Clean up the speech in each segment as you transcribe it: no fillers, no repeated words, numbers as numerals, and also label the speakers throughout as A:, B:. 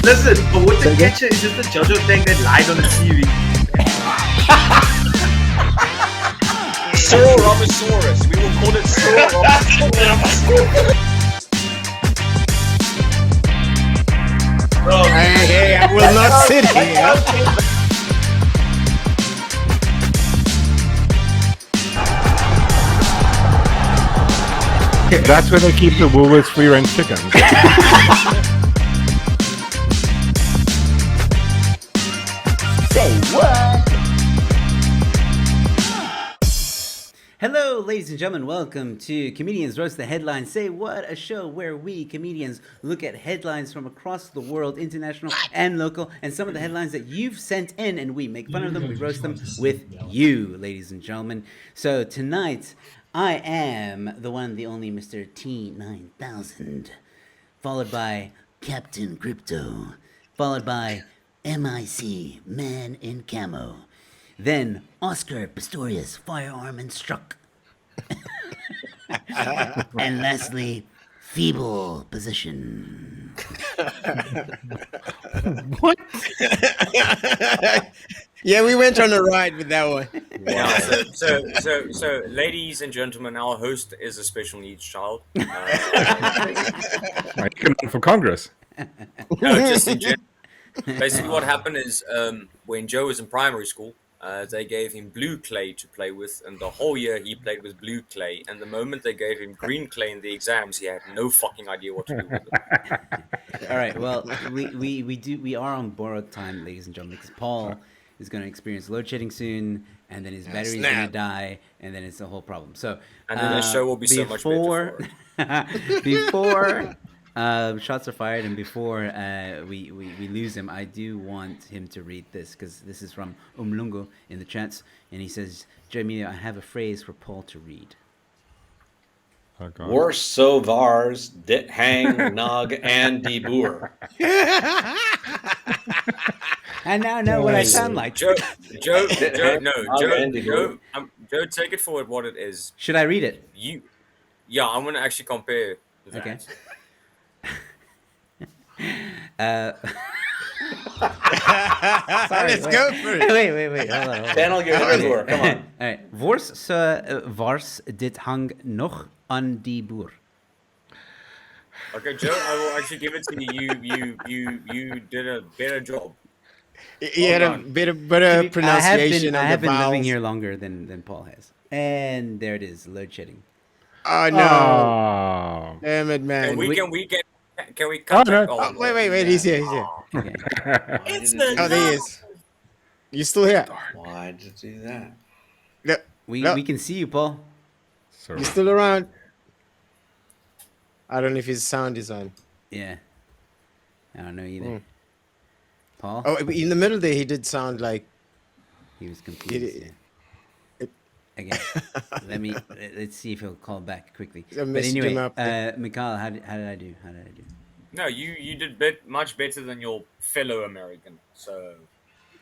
A: Listen, but what the
B: Say again?
A: catcher is just a JoJo thing that lied on the TV.
C: Saurolosaurus. We will call it Saurolosaurus.
A: Bro,
B: Hey, I will not sit here.
D: That's where they keep the Woolworths free range chickens.
B: Say what?
E: Hello, ladies and gentlemen. Welcome to Comedians Roast the Headlines. Say what? A show where we, comedians, look at headlines from across the world, international and local, and some of the headlines that you've sent in, and we make fun of them, we roast them with you, ladies and gentlemen. So tonight, I am the one, the only Mr. T9000, followed by Captain Crypto, followed by MIC, Man in Camo. Then Oscar Pistorius, Firearm and Struck. And lastly, Feeble Position.
D: What?
B: Yeah, we went on a ride with that one.
C: Yeah, so, ladies and gentlemen, our host is a special needs child.
D: You can run for Congress.
C: No, just in general. Basically, what happened is when Joe was in primary school, they gave him blue clay to play with, and the whole year he played with blue clay. And the moment they gave him green clay in the exams, he had no fucking idea what to do with it.
E: All right. Well, we are on borrowed time, ladies and gentlemen, because Paul is going to experience load shedding soon, and then his battery's going to
B: snap.
E: die, and then it's a whole problem. So,
C: And then the show will be so much better for it.
E: before shots are fired, and before we lose him, I do want him to read this, because this is from Umlungu in the chats, and he says, Jeremy, I have a phrase for Paul to read.
D: Oh, God.
F: Wars so vars, dit hang, nog, and die boer.
E: I now know what I sound like.
C: Joe, Joe,
F: Andy,
C: Joe, Joe, take it for what it is.
E: Should I read it?
C: Yeah, I'm gonna actually compare that.
E: Okay. Sorry,
B: Let's go for it.
E: Wait. Hold on.
F: Channel your boer, come on.
E: All right. Wars dit hang nog aan die boer.
C: Okay, Joe, I will actually give it to you. You did a better job.
B: He had a better pronunciation
E: I
B: of
E: have
B: the
E: been
B: vowels.
E: living here longer than Paul has. And there it is, load shedding.
B: Oh no!
D: Oh.
B: Damn it, man.
C: Can we cut
D: no.
C: that?
B: Oh, wait. He's here.
E: Okay.
C: It's the
B: Oh, there he is. You still here?
F: Why did you do that?
B: No,
E: We can see you, Paul.
D: Sorry.
B: you still around? I don't know if his sound is on.
E: Yeah. I don't know either. Paul?
B: Oh, in the middle there, he did sound like.
E: He was confused.
B: It-
E: Again, let's see if he'll call back quickly.
B: I
E: But
B: messaged
E: anyway,
B: him up there.
E: Mikhail, how did I do?
C: No, you did much better than your fellow American. So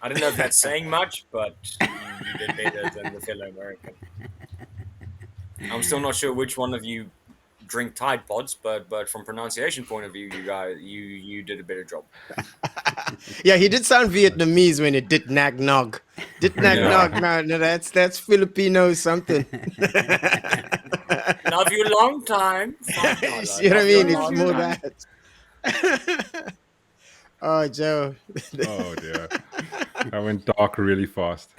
C: I don't know if that's saying much, but you did better than the fellow American. I'm still not sure which one of you drink Tide Pods, but from pronunciation point of view, you guys you did a better job.
B: Yeah, he did sound Vietnamese when it did nag nog. Did nag nog. No, that's Filipino something.
C: Love you long time.
B: You know what I mean? It's more that. Oh, Joe.
D: Oh, dear. I went dark really fast.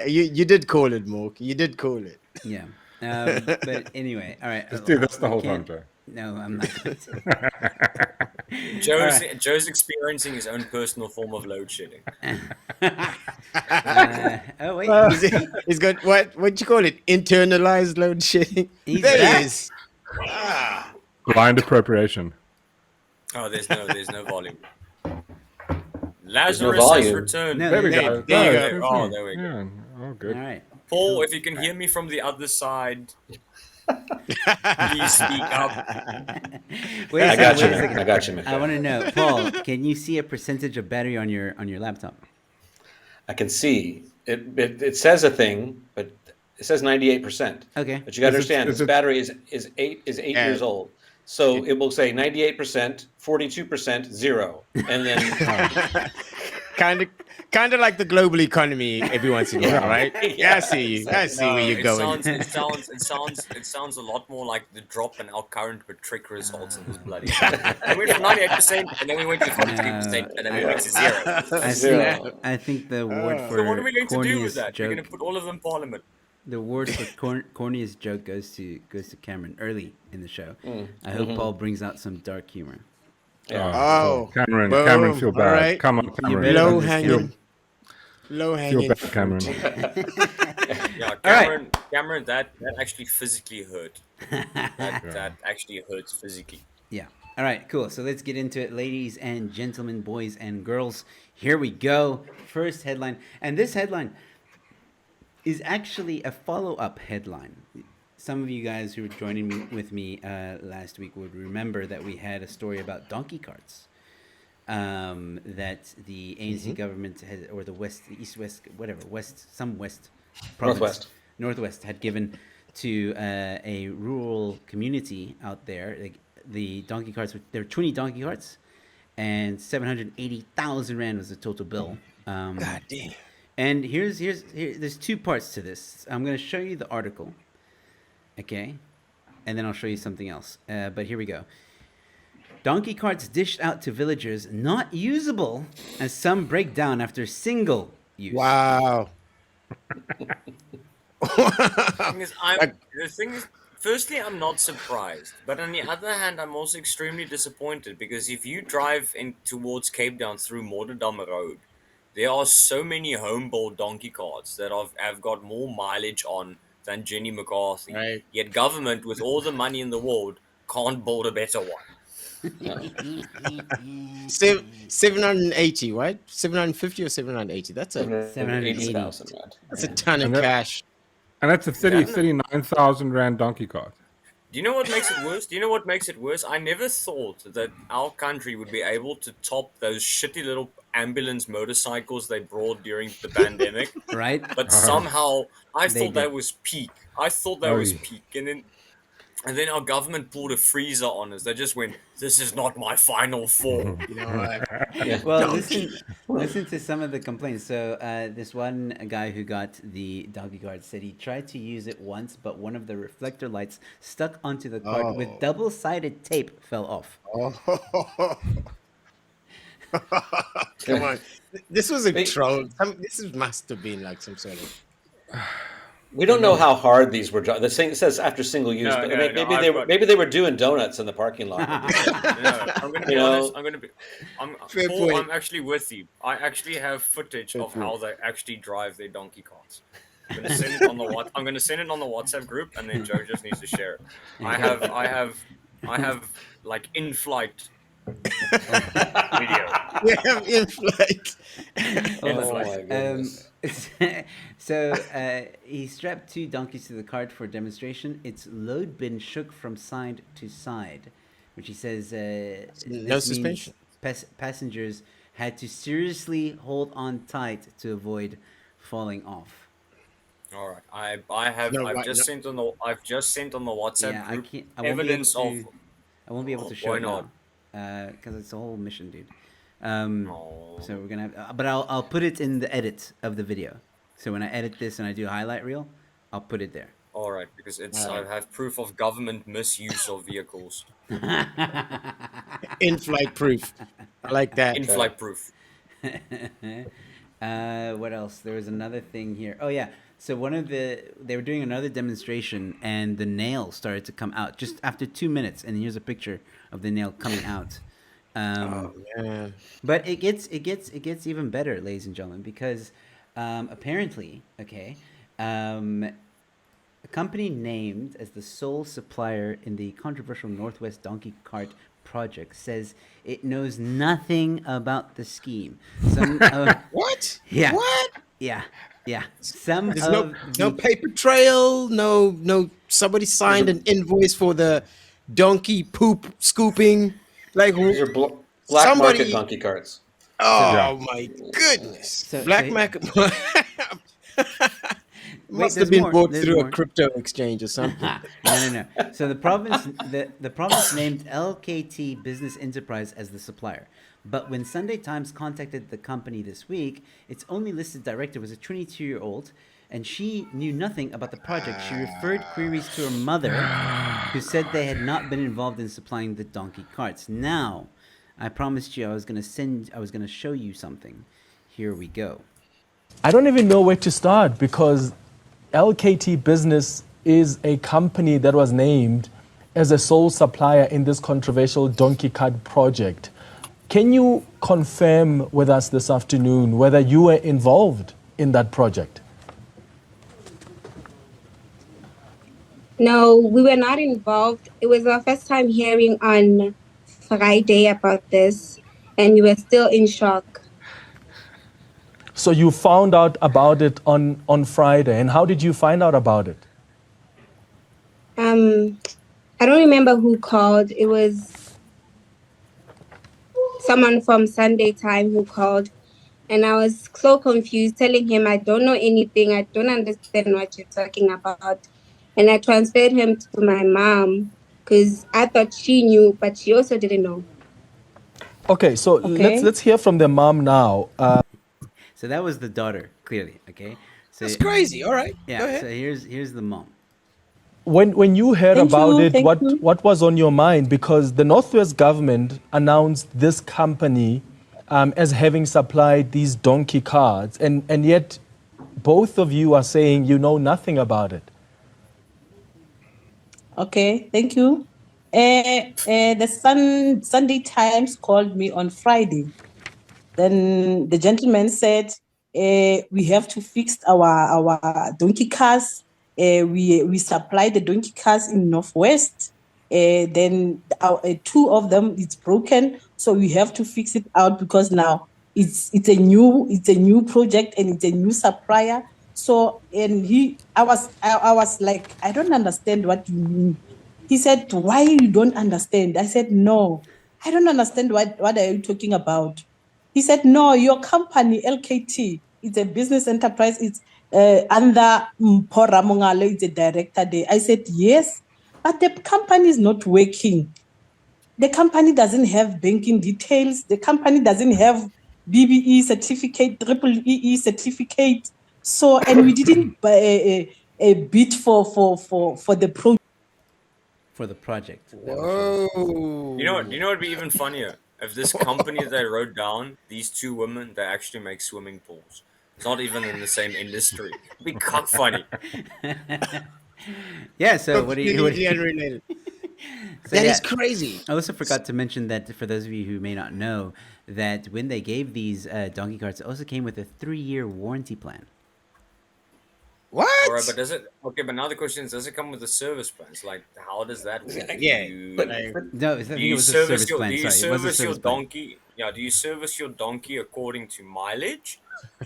B: You did call it, Mork. You did call it.
E: Yeah. But anyway, all right.
D: Just do this the whole time, Joe.
E: No, I'm not going to.
C: Joe's experiencing his own personal form of load shedding.
E: Oh, wait.
B: He's got what you call it? Internalized load shedding.
E: He's
B: There
E: back.
B: he is.
D: Blind appropriation.
C: Oh, there's no volume. Lazarus
F: volume.
C: has returned.
E: No,
D: There we
B: There-
D: go.
B: there you
C: go. Oh, there we go.
D: Yeah. Oh, good.
E: All right.
C: Paul, if you can hear me from the other side, please speak up.
E: Wait a
F: I got you,
E: second, wait a
F: man.
E: second.
F: I got you, man.
E: I want to know, Paul, can you see a percentage of battery on your laptop?
F: I can see it says a thing, but it says 98%.
E: Okay.
F: But you got to understand,
D: is
F: this
D: it-
F: battery is 8 years old. So it will say 98%, 42%, 0, and then
B: kind of like the global economy every once in a while, right? Yeah, I see you. I see where you're going.
C: It sounds a lot more like the drop in our current but trick results in this bloody. We went from 98%, and then we went to 43%, and then we went to 0.
E: I think the word for
C: So what are we going to do with
E: corniest
C: that? We're
E: joke,
C: going to put all of them in Parliament.
E: the word for corniest joke goes to Cameron early in the show. I hope Paul brings out some dark humor.
B: Oh,
D: Cameron,
B: boom.
D: Cameron, feel bad.
B: All right.
D: Come on, Cameron.
E: better
B: Low
E: understand.
B: hanging
D: Feel bad, Cameron.
C: Yeah, Cameron, that actually physically hurt. That actually hurts physically.
E: Yeah. All right, cool. So let's get into it, ladies and gentlemen, boys and girls. Here we go. First headline. And this headline is actually a follow-up headline. Some of you guys who were joining with me last week would remember that we had a story about donkey carts that the ANC government had, or the Northwest had given to a rural community out there. Like, the donkey carts, there were 20 donkey carts, and 780,000 rand was the total bill.
B: God damn.
E: And there's two parts to this. I'm going to show you the article, okay, and then I'll show you something else. But here we go. Donkey carts dished out to villagers, not usable, as some break down after single use.
B: Wow.
C: The thing is, firstly, I'm not surprised, but on the other hand, I'm also extremely disappointed because if you drive in towards Cape Town through Moordam Road, there are so many home-built donkey carts that have got more mileage on than Jenny McCarthy.
B: Right.
C: Yet government, with all the money in the world, can't build a better one.
B: 780, right? 750 or 780. That's a
F: 780,000 rand.
B: that's a ton of
D: And that-
B: cash.
D: And that's a 39,000 rand donkey cart.
C: Do you know what makes it worse? I never thought that our country would be able to top those shitty little ambulance motorcycles they brought during the pandemic.
E: Right?
C: But somehow I
E: They
C: thought that
E: did.
C: was peak. And then our government pulled a freezer on us. They just went, "This is not my final form."
B: You know what?
E: Well, listen to some of the complaints. So this one guy who got the donkey cart said he tried to use it once, but one of the reflector lights stuck onto the cart with double-sided tape fell off.
B: Come on. This was a troll. Must have been like some sort of.
F: We don't know how hard these were. The thing says after single use,
C: No,
F: but
C: no,
F: maybe
C: no,
F: they were maybe they were doing donuts in the parking lot.
C: I'm going to be
F: You know?
C: honest.
B: Fair
C: Paul,
B: point.
C: I'm actually with you. I actually have footage of how they actually drive their donkey carts. I'm going to send it on the WhatsApp group, and then Joe just needs to share it. I have like in-flight video.
B: Yeah, in flight.
F: Oh my goodness.
E: So he strapped two donkeys to the cart for demonstration. Its load bin shook from side to side, which he says
B: No
E: this
B: suspension.
E: means passengers had to seriously hold on tight to avoid falling off.
C: All right, I've just sent on the WhatsApp
E: Yeah, I
C: group
E: can't. I won't be able
C: evidence
E: to.
C: of.
E: I won't be able to show
C: Why
E: it
C: not?
E: now because it's a whole mission, dude.
C: Oh.
E: So we're gonna have, but I'll put it in the edit of the video. So when I edit this and I do a highlight reel, I'll put it there.
C: All right, because I have proof of government misuse of vehicles.
B: In flight proof. I like that.
C: In-flight proof.
E: What else? There was another thing here. Oh yeah. So they were doing another demonstration and the nail started to come out just after 2 minutes. And here's a picture of the nail coming out.
B: Yeah.
E: But it gets even better, ladies and gentlemen, because apparently, a company named as the sole supplier in the controversial Northwest Donkey Cart project says it knows nothing about the scheme. Some
B: What?
E: Yeah.
B: What?
E: yeah. Some
B: There's
E: of
B: no paper trail. No. Somebody signed an invoice for the donkey poop scooping. Like
F: These are black
B: Somebody-
F: market donkey carts.
B: Oh
D: Yeah.
B: my goodness!
E: So-
B: Black
E: so-
B: Mac. Must
E: there's
B: have been
E: more,
B: bought
E: there's
B: through
E: more.
B: a crypto exchange or something.
E: No. So the province named LKT Business Enterprise as the supplier. But when Sunday Times contacted the company this week, its only listed director was a 22-year-old, and she knew nothing about the project. She referred queries to her mother, who said they had not been involved in supplying the donkey carts. Now, I promised you I was going to show you something. Here we go.
G: I don't even know where to start because LKT Business is a company that was named as a sole supplier in this controversial donkey cart project. Can you confirm with us this afternoon whether you were involved in that project?
H: No, we were not involved. It was our first time hearing on Friday about this, and we were still in shock.
G: So you found out about it on Friday, and how did you find out about it?
H: I don't remember who called. It was someone from Sunday Time who called, and I was so confused, telling him I don't know anything. I don't understand what you're talking about. And I transferred him to my mom because I thought she knew, but she also didn't know.
G: Okay, so let's hear from the mom now.
E: So that was the daughter, clearly. Okay. So
B: That's crazy. All right.
E: yeah.
B: Go ahead.
E: So here's the mom.
G: When you heard about it,
I: thank you.
G: what was on your mind? Because the Northwest government announced this company as having supplied these donkey carts, and yet both of you are saying you know nothing about it.
I: Okay, thank you. The Sunday Times called me on Friday. Then the gentleman said, we have to fix our donkey cars. We supply the donkey cars in Northwest. Then two of them it's broken, so we have to fix it out because now it's a new project and it's a new supplier. So I was like, I don't understand what you mean. He said, why you don't understand? I said, no, I don't understand what are you talking about. He said, no, your company, LKT, it's a business enterprise. It's under Mpora Mongale, it's a director there. I said, yes, but the company is not working. The company doesn't have banking details. The company doesn't have BBE certificate, triple EE certificate. So, and we didn't bid for the project.
E: For the project.
B: Whoa.
C: You know what would be even funnier? If this company that I wrote down, these two women, they actually make swimming pools. It's not even in the same industry. It'd be cock funny.
E: Yeah. So what do you?
B: Completely unrelated.
E: So,
B: That
E: yeah.
B: is crazy.
E: I also forgot to mention that for those of you who may not know, that when they gave these donkey carts, it also came with a 3-year warranty plan.
B: What?
C: All right, but does it? Okay, but now the question is, does it come with the service plans? Like, how does that work?
B: Yeah,
E: No, I think
C: Do
E: it
C: you
E: was a
C: service
E: service
C: your
E: plan.
C: do you
E: Sorry, it was a
C: service your
E: service plan.
C: donkey? Yeah, do you service your donkey according to mileage?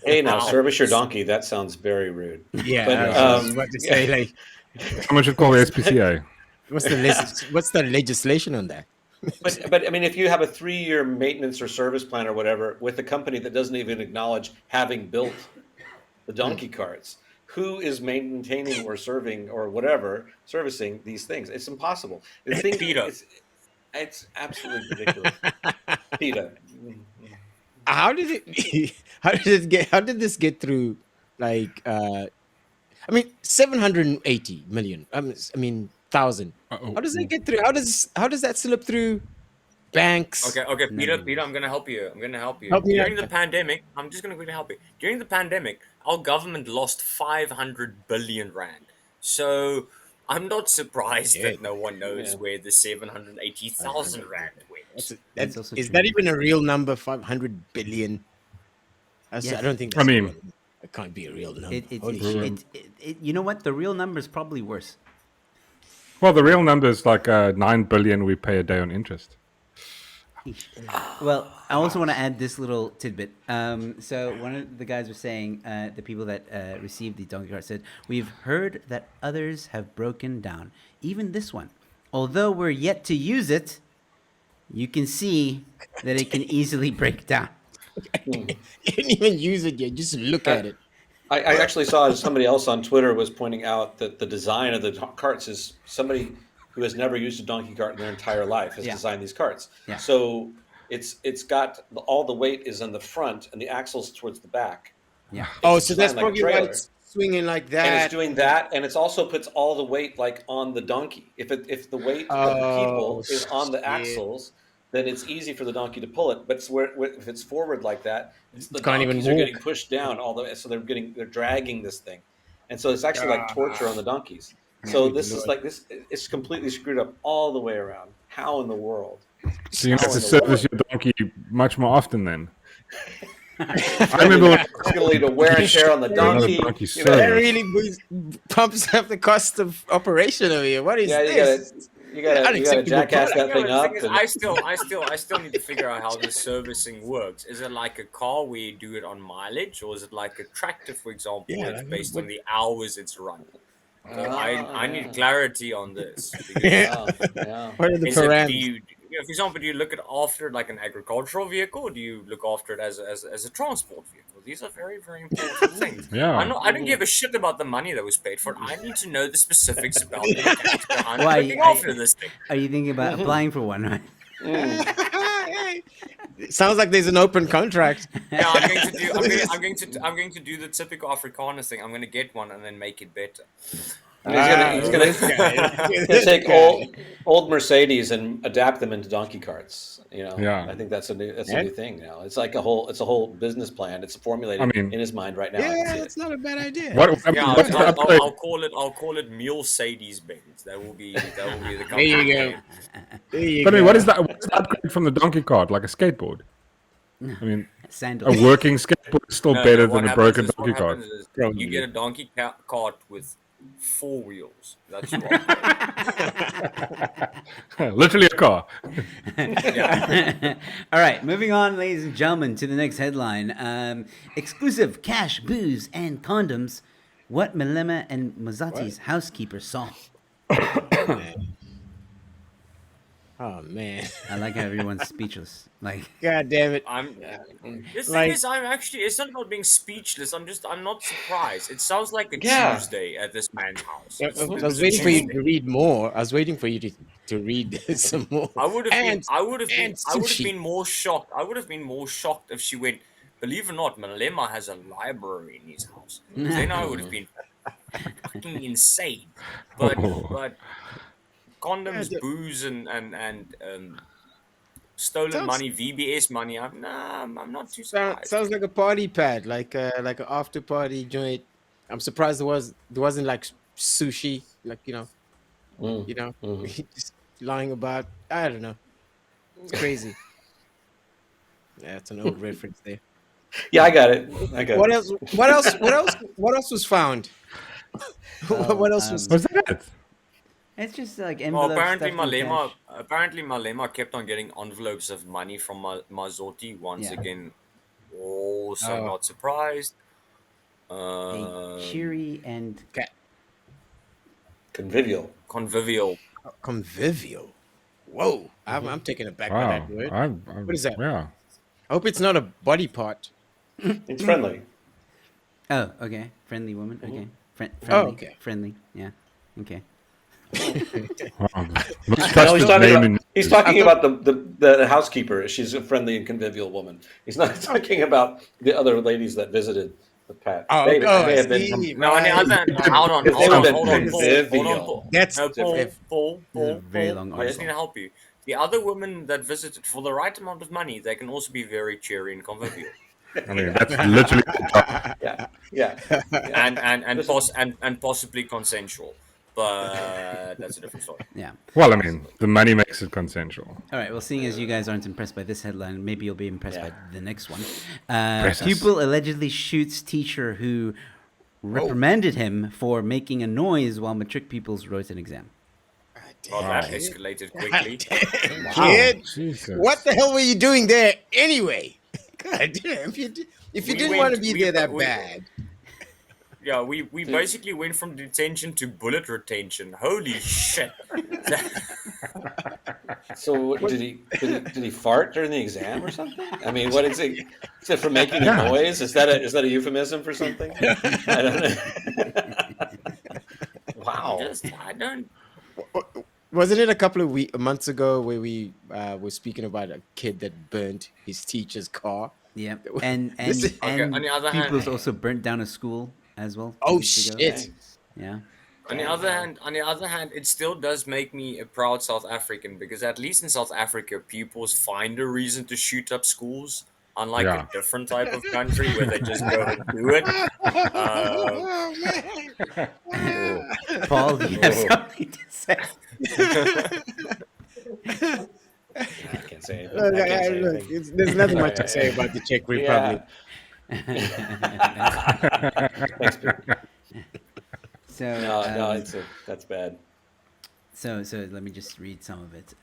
F: Hey, now
C: Wow.
F: service your donkey. That sounds very rude.
B: Yeah,
F: But,
B: I was about to say, like,
D: Someone should call the SPCA.
B: what's the legislation on that?
F: But I mean, if you have a 3-year maintenance or service plan or whatever with a company that doesn't even acknowledge having built the donkey carts, who is maintaining or serving or whatever servicing these things? It's impossible. The thing,
C: Peter.
F: it's absolutely ridiculous. Peter.
B: How did it? How did this get through? Like, I mean, 780 million. I mean, thousand.
D: Uh-oh.
B: How does that get through? How does that slip through banks?
C: Okay, Peter,
E: No.
C: Peter, I'm gonna help you.
B: Help me
C: During
B: out.
C: the pandemic, I'm just gonna quickly help you. During the pandemic, our government lost 500 billion rand. So I'm not surprised
B: Yeah.
C: that no one knows where the 780,000 rand went.
E: That's also
B: Is
E: true.
B: that even a real number? 500 billion.
E: Yes.
B: I don't think.
D: I
B: That's
D: mean-
B: real. It can't be a real number.
E: It,
B: Holy shit.
E: you know what? The real number is probably worse.
D: Well, the real number is like 9 billion we pay a day on interest.
E: Well, I also want to add this little tidbit. So one of the guys was saying, the people that received the donkey cart said, "We've heard that others have broken down. Even this one, although we're yet to use it, you can see that it can easily break down."
B: You didn't even use it yet. Just look at it.
F: I actually saw somebody else on Twitter was pointing out that the design of the carts is somebody who has never used a donkey cart in their entire life has
E: Yeah.
F: designed these carts.
E: Yeah.
F: So it's got all the weight is on the front and the axles towards the back.
E: Yeah.
B: Oh,
F: It's
B: so that's
F: designed like a
B: probably why
F: trailer.
B: it's swinging like
F: And
B: that.
F: it's doing that, and it's also puts all the weight like on the donkey. If the weight of the people is on the
B: shit.
F: axles, then it's easy for the donkey to pull it. But if it's forward like that, the
B: Can't even
F: donkeys are getting
B: walk.
F: pushed down all the way, so they're dragging this thing, and so it's actually like torture on the donkeys. So this is like this. It's completely screwed up all the way around. How in the world?
D: So you have
F: How
D: to
F: in the
D: service
F: world?
D: your donkey much more often then. I remember when
F: It's going to lead to wear and tear on the
D: Another
F: donkey.
D: donkey
F: you know.
B: That
D: service.
B: really pumps up the cost of operation over here. What is
F: Yeah,
B: this?
F: you gotta
B: Unacceptable
F: jackass
B: product.
F: that thing
C: the
F: up.
C: thing is,
F: and-
C: I still need to figure out how the servicing works. Is it like a car where you do it on mileage, or is it like a tractor, for example,
B: Yeah,
C: where it's
B: like,
C: based
B: what-
C: on the hours it's run? So I need
F: yeah.
C: clarity on this. Because
F: Yeah.
B: What are the
C: is it, do
B: parameters?
C: you, for example, do you look at after it like an agricultural vehicle, or do you look after it as a transport vehicle? These are very, very important things.
D: Yeah.
C: I don't give a shit about the money that was paid for it. I need to know the specifics about the mechanics behind
E: Why,
C: looking
E: I-
C: after this thing.
E: Are you thinking about applying for one, right?
B: Sounds like there's an open contract.
C: Yeah, I'm going to do the typical Afrikaner thing. I'm going to get one and then make it better.
F: He's gonna take old Mercedes and adapt them into donkey carts. You know,
D: Yeah.
F: I think that's a new thing now. It's like a whole business plan. It's formulated
D: I mean-
F: in his mind right now. I can
B: Yeah,
F: see it.
B: it's not a bad idea.
D: what, I mean,
C: Yeah,
D: what's the upgrade?
C: I'll call it Mercedes Benz. That will be the
B: There
C: company
B: you go.
C: name.
B: There you
D: But I mean,
B: go.
D: what's the upgrade from the donkey cart? Like a skateboard? I mean,
E: Sandals.
D: a working skateboard is still better
C: what
D: than a
C: happens
D: broken
C: is-
D: donkey
C: what
D: cart.
C: happens is
B: Probably.
C: You get a donkey cart with 4 wheels. That's what.
D: Literally a car.
E: All right, moving on, ladies and gentlemen, to the next headline. Exclusive cash, booze, and condoms. What Malema and Mozati's housekeeper saw.
B: Oh man,
E: I like how everyone's speechless. Like,
B: God damn it!
C: This
B: Like-
C: thing is, it's not about being speechless. I'm not surprised. It sounds like a
F: Yeah.
C: Tuesday at this man's house.
B: I was waiting for you to read more. I was waiting for you to read some more.
C: I would have
B: And
C: been
B: sushi.
C: more shocked. I would have been more shocked if she went. Believe it or not, Malema has a library in his house. Then I would have been fucking insane. But condoms, booze, and stolen
B: Sounds-
C: money, VBS money. I'm not too surprised.
B: Sounds like a party pad, like an after party joint. I'm surprised there wasn't like sushi, like just lying about. I don't know. It's crazy. Yeah, it's an old reference there.
F: Yeah, I got it.
B: What else? What else? What else was found? What else was?
D: What's that?
E: it's just like
C: Well,
E: envelopes.
C: apparently
E: stuffed in
C: Malema kept on getting envelopes of money from Mazotti once
E: Yeah.
C: again. Also
B: Oh.
C: not surprised.
E: cash. A cheery and
F: Convivial.
C: Convivial.
B: Convivial. Whoa, I'm taken aback by
D: Wow.
B: that word. What is that?
D: Yeah.
B: I hope it's not a body part.
F: It's friendly.
E: oh, okay, friendly woman. Okay, friendly.
B: Oh, okay.
E: Friendly. Yeah. Okay.
D: Wow. Most
F: No, he's
D: trusted
F: talking
D: name
F: about,
D: in-
F: he's talking about the housekeeper. She's a friendly and convivial woman. He's not talking about the other ladies that visited the Pat.
B: Oh,
F: They
B: oh,
F: may
B: I
F: have been
B: see.
F: from-
C: No,
B: Right.
C: hold on,
F: If they
C: hold on,
F: would've
C: hold
F: been
C: on, Paul,
F: convivial.
C: hold on, Paul.
B: That's
C: No, Paul,
B: different.
C: Paul,
E: This is a
C: Paul,
E: very
C: Paul,
E: long
C: I just
E: article.
C: need to help you. The other women that visited for the right amount of money, they can also be very cheery and convivial,
D: I mean, that's literally the job.
F: Yeah.
C: and possibly consensual. But that's a different story.
E: Yeah.
D: Well, I mean, the money makes it consensual.
E: All right. Well, seeing as you guys aren't impressed by this headline, maybe you'll be impressed by the next one.
D: Press us.
E: Pupil allegedly shoots teacher who reprimanded him for making a noise while matric pupils wrote an exam.
C: Well, that escalated quickly.
B: Kid,
D: Jesus.
B: what the hell were you doing there anyway? God damn, if you didn't want to be there that bad.
C: Yeah, we basically went from detention to bullet retention. Holy shit!
F: So did he fart during the exam or something? I mean, what is it? Is it for making a noise? Is that a euphemism for something? I don't know. Wow.
C: I don't.
B: Wasn't it a couple of months ago where we were speaking about a kid that burnt his teacher's car?
E: Yeah, and
B: This
C: Okay, on the other hand-
E: people's also burnt down a school as well. 2
B: Oh
E: weeks ago.
B: shit!
E: Yeah.
C: On the other hand, it still does make me a proud South African because at least in South Africa, pupils find a reason to shoot up schools, unlike
D: Yeah.
C: a different type of country where they just go and do it.
B: Oh man!
E: Paul, do you have something to say?
F: I can't say anything.
B: Look,
F: I can't say
B: look,
F: anything.
B: there's nothing much to say about the Czech Republic.
F: Thanks, Pete.
E: So
F: No, that's bad.
E: So let me just read some of it.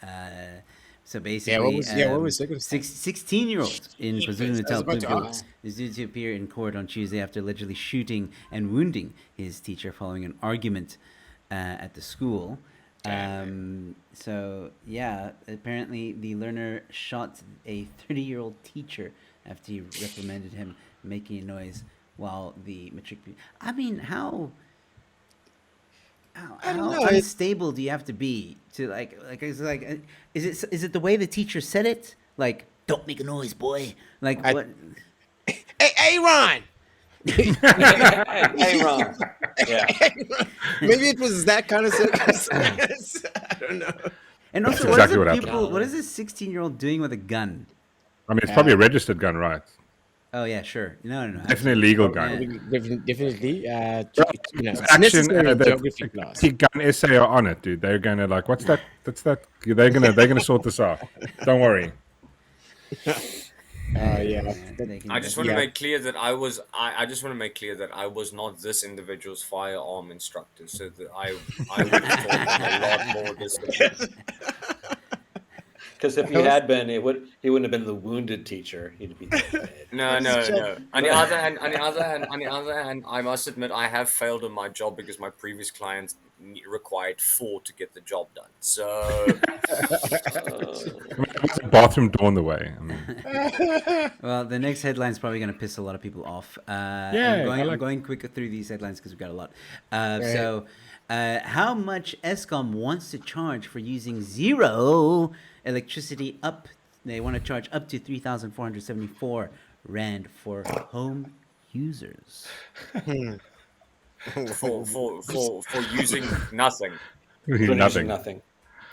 E: So basically,
B: what was second?
E: 16-year-old in KwaZulu-Natal
B: about to
E: Bloemfontein
B: ask.
E: is due to appear in court on Tuesday after allegedly shooting and wounding his teacher following an argument at the school. So yeah, apparently the learner shot a 30-year-old teacher after he reprimanded him making a noise while the matriculation. I mean, how
B: don't know, it-
E: unstable do you have to be to is it the way the teacher said it? Like, don't make a noise, boy. Like what?
B: Hey, Ron!
F: Hey, Ron. Yeah.
B: Maybe it was that kind of circumstance. I don't know.
E: And also,
D: That's exactly what
E: what,
D: happened.
E: what is this 16-year-old doing with a gun?
D: I mean, it's probably a registered gun, right?
E: Oh yeah, sure. No.
D: Definitely a legal gun.
B: Definitely.
D: It's
B: It's
D: action,
B: necessary in
D: the
B: geography class.
D: gun essay are on it, dude. They're gonna like, what's that? That's that. They're gonna sort this out. Don't worry.
B: Yeah.
C: I just want to
B: Yeah.
C: make clear that I just want to make clear that I was not this individual's firearm instructor, so that I would have taught him a lot more discipline.
F: Because if he had been, he wouldn't have been the wounded teacher. He'd be dead.
C: No. On the other hand, I must admit I have failed on my job because my previous clients required 4 to get the job done. So
D: I mean, there was a bathroom door in the way. I mean,
E: Well, the next headline is probably going to piss a lot of people off.
D: Yeah,
E: I'm going quicker through these headlines because we've got a lot. So, how much ESCOM wants to charge for using zero electricity up? They want to charge up to 3,474 rand for home users.
C: for using nothing.
F: For using
D: nothing.
F: nothing.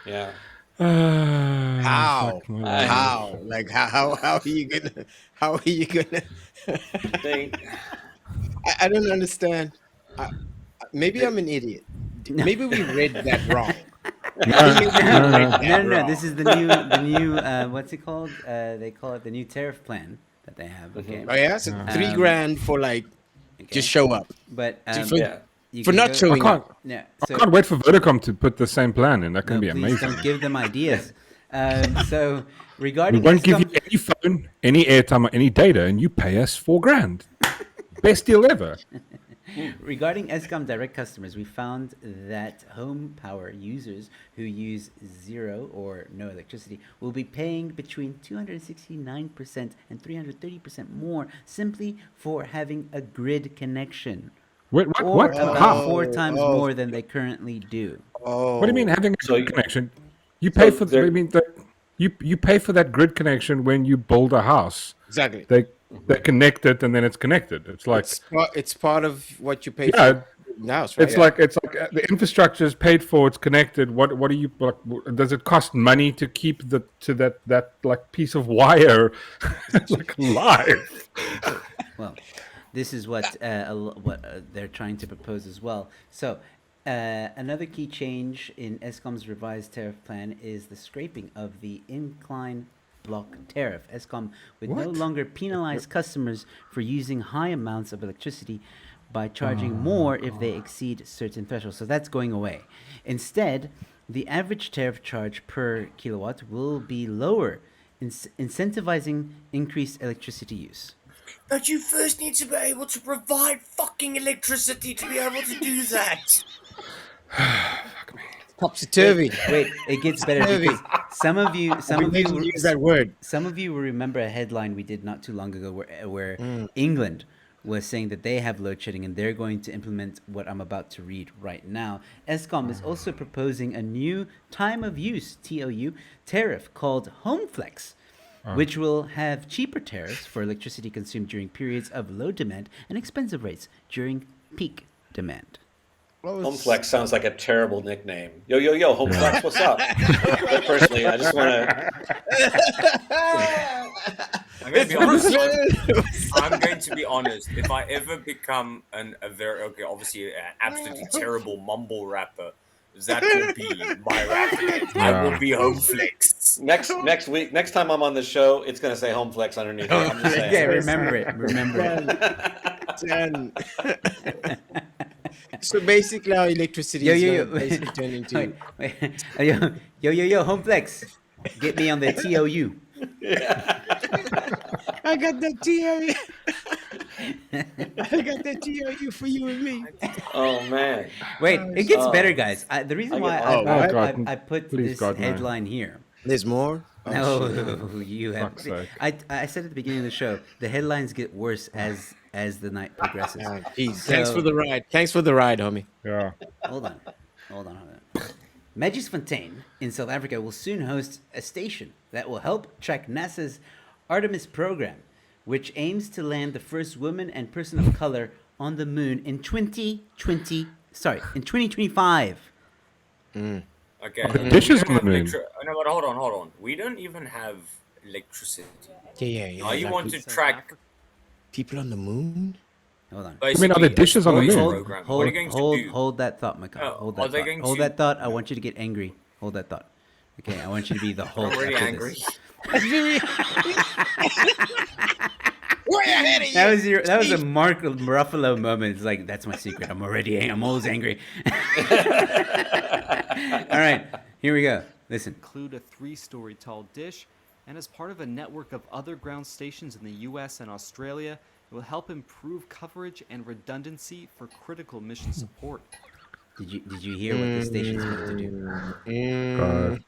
F: Yeah.
B: How?
D: Fuck me.
B: How? Like how are you gonna?
F: They,
B: I don't understand. Maybe I'm an idiot. Maybe we read that wrong.
E: No. This is the new what's it called? They call it the new tariff plan that they have. Okay.
B: Oh yeah, so $3,000 for like just show up.
E: But
B: For-
F: yeah.
E: you
B: for
E: can
B: not
E: go-
B: showing
D: I can't.
B: up.
E: Yeah.
D: I can't wait for Vodacom to put the same plan in. That can
E: No,
D: be
E: please
D: amazing.
E: don't give them ideas. So
D: We
E: regarding
D: won't give you
E: ESCOM,
D: any phone, any airtime, or any data, and you pay us $4,000. Best deal ever.
E: regarding ESCOM direct customers, we found that home power users who use zero or no electricity will be paying between 269% and 330% more simply for having a grid connection,
D: What?
E: or
D: What?
E: about
D: How?
E: 4 times
B: Oh.
E: more than they currently do.
B: Oh,
D: What do you mean having a
F: So
D: grid
F: you-
D: connection? You pay
F: so
D: for.
F: there-
D: I mean, you pay for that grid connection when you build a house.
B: exactly.
D: They connect it and then it's connected. It's like
B: It's part of what you pay
D: Yeah,
B: for now, right?
D: it's like the infrastructure is paid for. It's connected. What do you like? Does it cost money to keep that like piece of wire like alive?
E: Well, this is what they're trying to propose as well. So, another key change in ESCOM's revised tariff plan is the scraping of the incline block tariff. ESCOM would no longer penalize customers for using high amounts of electricity by charging more if they exceed certain thresholds. So that's going away. Instead, the average tariff charge per kilowatt will be lower, incentivizing increased electricity use.
C: But you first need to be able to provide fucking electricity to be able to do that.
B: topsy turvy.
E: Wait, it gets better
B: Heavy.
E: because Some of you, some of you,
B: use that word.
E: some of you will remember a headline we did not too long ago where
B: Mm.
E: England was saying that they have load shedding and they're going to implement what I'm about to read right now. Eskom is also proposing a new time of use (TOU) tariff called HomeFlex, which will have cheaper tariffs for electricity consumed during periods of low demand and expensive rates during peak demand.
F: HomeFlex sounds like a terrible nickname. Yo, yo, yo, HomeFlex, what's up? But personally, I just want to.
C: I'm going to be honest. I'm going to be honest. If I ever become obviously an absolutely terrible mumble rapper, that will be my rap name. I will be HomeFlex.
F: Next week, next time I'm on the show, it's going to say HomeFlex underneath it. I'm just saying.
E: Yeah, remember it. Remember it.
B: Done. So basically, our electricity
E: Yo,
B: is
E: yo,
B: now
E: yo.
B: basically turned into.
E: Yo, HomeFlex. Get me on the TOU.
B: I got that TOU. I got that TOU for you and me.
F: Oh man.
E: Wait, it gets
F: Oh.
E: better, guys. The reason why
B: Oh,
D: God.
E: I put
D: Please,
E: this
D: God, no.
E: headline here.
B: There's more. Oh, shit.
E: No, you have.
D: Fuck's sake.
E: I said at the beginning of the show, the headlines get worse as the night progresses.
B: Jeez. Thanks
E: So-
B: for the ride. Thanks for the ride, homie.
D: Yeah.
E: Hold on. Magisfontein in South Africa will soon host a station that will help track NASA's Artemis program, which aims to land the first woman and person of color on the moon in 2025.
C: Okay.
D: dishes
C: we don't
D: on the
C: have
D: moon.
C: No, but hold on. We don't even have electricity.
B: Yeah.
C: Now you
B: like
C: want to track
B: people on the moon?
E: Hold on.
C: basically
D: are there dishes on the
C: space
D: moon?
C: program. What are you going to do?
E: Hold that thought, Maka.
C: Oh,
E: Hold
C: are
E: that
C: they
E: thought.
C: going
E: Hold
C: to-
E: that thought. I want you to get angry. Hold that thought. Okay, I want you to be the Hulk.
C: I'm already
E: after
C: angry.
E: this.
B: Way ahead of you.
E: That was a Mark Ruffalo moment. It's like, that's my secret. I'm always angry. All right, here we go. Listen.
J: Include a 3-story tall dish, and as part of a network of other ground stations in the US and Australia, it will help improve coverage and redundancy for critical mission support.
E: Did you hear what the station's going to do?
D: God.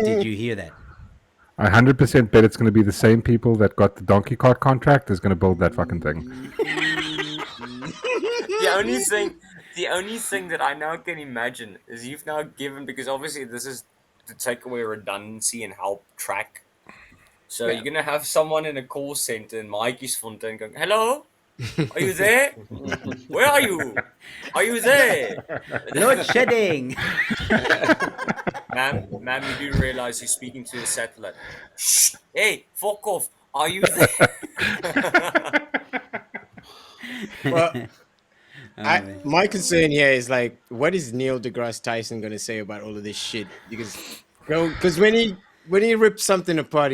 E: Did you hear that?
D: I 100% bet it's going to be the same people that got the donkey cart contract is going to build that fucking thing.
C: The only thing that I now can imagine is you've now given, because obviously this is to take away redundancy and help track. So you're gonna have someone in a call center in Mikey's Fontaine going, "Hello, are you there? Where are you? Are you there,
E: Load shedding.
C: ma'am? You do realize you're speaking to a satellite? Shh! Hey, fuck off! Are you there?"
B: Well,
E: man.
B: my concern here is like, what is Neil deGrasse Tyson going to say about all of this shit? Because when he rips something apart,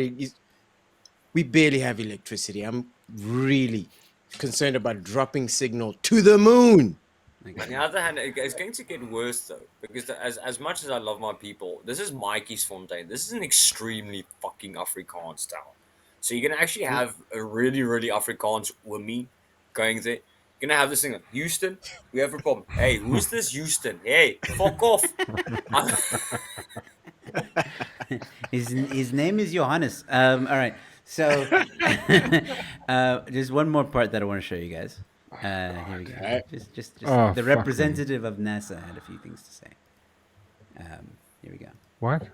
B: we barely have electricity. I'm really concerned about dropping signal to the moon.
C: On the other hand, it's going to get worse though, because as much as I love my people, this is Mikey's Fontaine. This is an extremely fucking Afrikaans town. So you're gonna actually have a really, really Afrikaans woman going there. You're gonna have this thing like, Houston, we have a problem. Hey, who's this Houston? Hey, fuck off.
E: His name is Johannes. All right. So there's one more part that I want to show you guys. Here we go.
B: Alright.
E: Just
D: Oh,
E: the
D: fuck,
E: representative of NASA had a few things to say. Here we go.
D: What?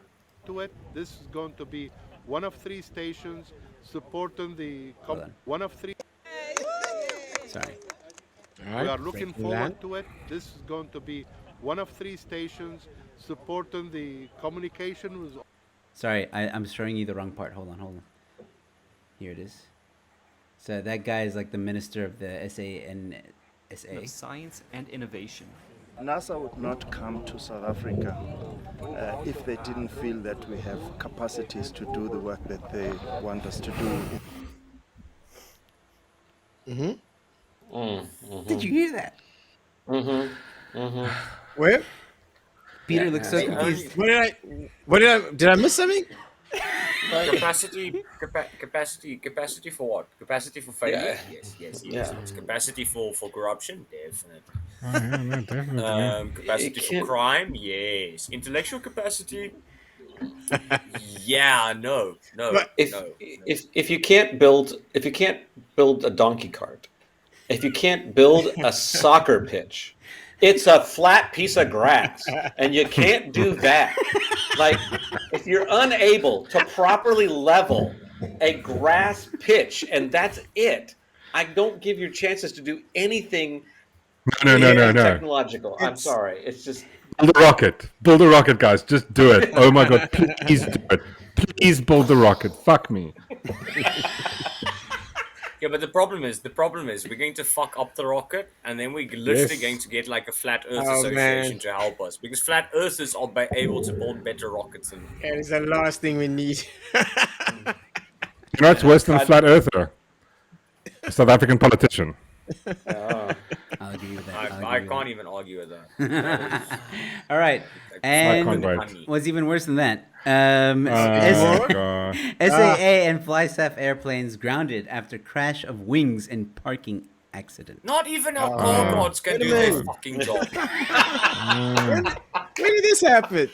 K: To it. This is going to be one of 3 stations supporting the
E: Hold on.
K: one of 3.
E: Sorry.
K: We are looking forward to it. This is going to be one of 3 stations supporting the communication with.
E: Sorry, I'm showing you the wrong part. Hold on. Here it is. So that guy is like the minister of the SANSA.
J: Of science and innovation.
L: NASA would not come to South Africa if they didn't feel that we have capacities to do the work that they want us to do.
E: Did you hear that?
B: Where?
E: Peter looks so confused.
B: Did I miss something?
C: Capacity for what? Capacity for failure?
F: Yeah.
C: Yes.
F: Yeah.
C: It's capacity for corruption? Definitely.
D: Oh, yeah, no, definitely.
C: Capacity for crime? Yes. Intellectual capacity? Yeah, no.
F: If you can't build a donkey cart, if you can't build a soccer pitch, it's a flat piece of grass, and you can't do that. Like, if you're unable to properly level a grass pitch, and that's it, I don't give you chances to do anything.
D: No.
F: Technological. I'm sorry. It's just
D: Build a rocket, guys. Just do it. Oh my god, please do it. Please build the rocket. Fuck me.
C: Yeah, but the problem is we're going to fuck up the rocket, and then we're literally
D: Yes.
C: going to get like a flat Earth
B: Oh,
C: association
B: man.
C: to help us, because flat Earthers are able to build better rockets than.
B: That is the last thing we need.
D: You know what's worse than a flat earther? A South African politician.
E: I'll agree with that.
C: I can't even argue with that.
E: All right.
D: can't
E: And
D: wait.
E: what's even worse than that?
D: Oh, God.
E: SAA and FlySaf airplanes grounded after crash of wings in parking accident.
C: Not even our car gods can do their fucking job.
B: When did this happen?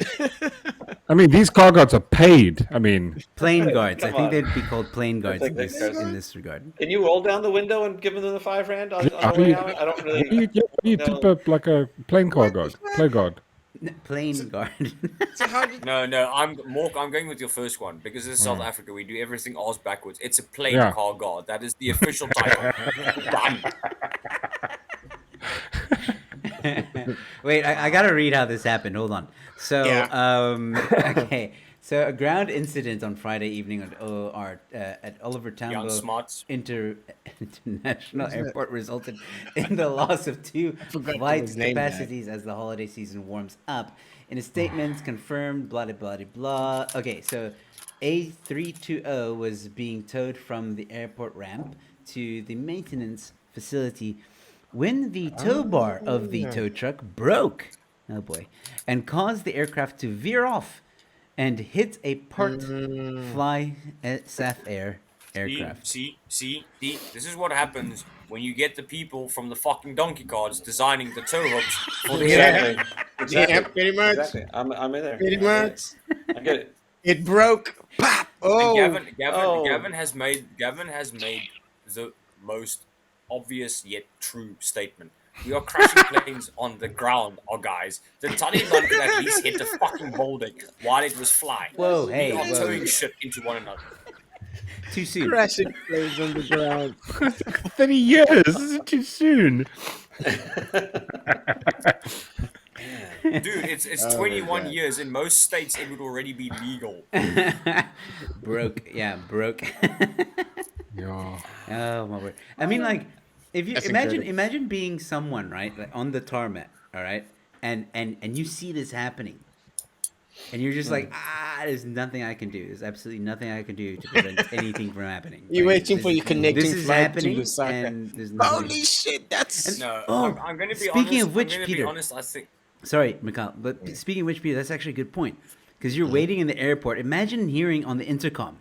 D: I mean, these car guards are paid. I mean,
E: Plane guards. I
F: Come
E: think
F: on.
E: they'd be called plane guards
F: like
E: in
F: they-
E: this regard.
F: Can you roll down the window and give them the $5 on
D: how
F: the
D: do
F: way
D: you,
F: out? I don't
D: how
F: really.
D: do you
F: know.
D: tip a, like a plane car guard? Plane guard.
E: Plane guard.
B: So how did
C: No, I'm going with your first one, because in South Africa we do everything arse backwards. It's a plane
D: Yeah.
C: car guard. That is the official title. Done.
E: Wait, I gotta read how this happened. Hold on. So,
B: Yeah.
E: okay. So, a ground incident on Friday evening at Oliver
C: Young
E: Tambo
C: smarts.
E: International Airport resulted in the loss of 2
B: forgot
E: flight
B: his name, man.
E: capacities as the holiday season warms up. In a statement, confirmed, blah, blah, blah, blah. Okay, so A320 was being towed from the airport ramp to the maintenance facility when the tow bar of the tow truck broke. Oh boy. And caused the aircraft to veer off and hit a parked Fly Saf Air aircraft.
C: See, this is what happens when you get the people from the fucking donkey cards designing the tow hooks for the air.
F: Exactly.
B: Yeah, pretty much.
F: Exactly. I'm in there.
B: Pretty much.
F: I get it.
B: It broke. Pop. Oh.
C: And
F: Oh.
C: Gavin has made the most obvious yet true statement. We are crashing planes on the ground, guys. The Taliban could at least hit the fucking building while it was flying.
E: Whoa, hey,
C: we are
E: whoa.
C: towing shit into one another.
E: Too soon.
B: Crashing planes on the ground.
D: 30 years. This is too soon.
C: Dude, it's 21 years. In most states, it would already be legal.
E: Broke.
D: Yeah.
E: Oh my word! I mean, like, if you
B: That's
E: imagine
B: incredible.
E: being someone, right, like on the tarmac, all right, and you see this happening, and you're just like, there's nothing I can do. There's absolutely nothing I can do to prevent anything from happening.
B: You're
E: Right?
B: waiting for
E: This-
B: your connecting
E: This is
B: flight to
E: happening,
B: the soccer.
E: and there's nothing.
B: Holy shit, that's...
C: No,
E: Oh,
C: I'm going to be
E: speaking
C: honest.
E: of which,
C: I'm gonna be
E: Peter.
C: honest, I think.
E: Sorry, Mikhail, but speaking of which, Peter, that's actually a good point, because you're waiting in the airport. Imagine hearing on the intercom.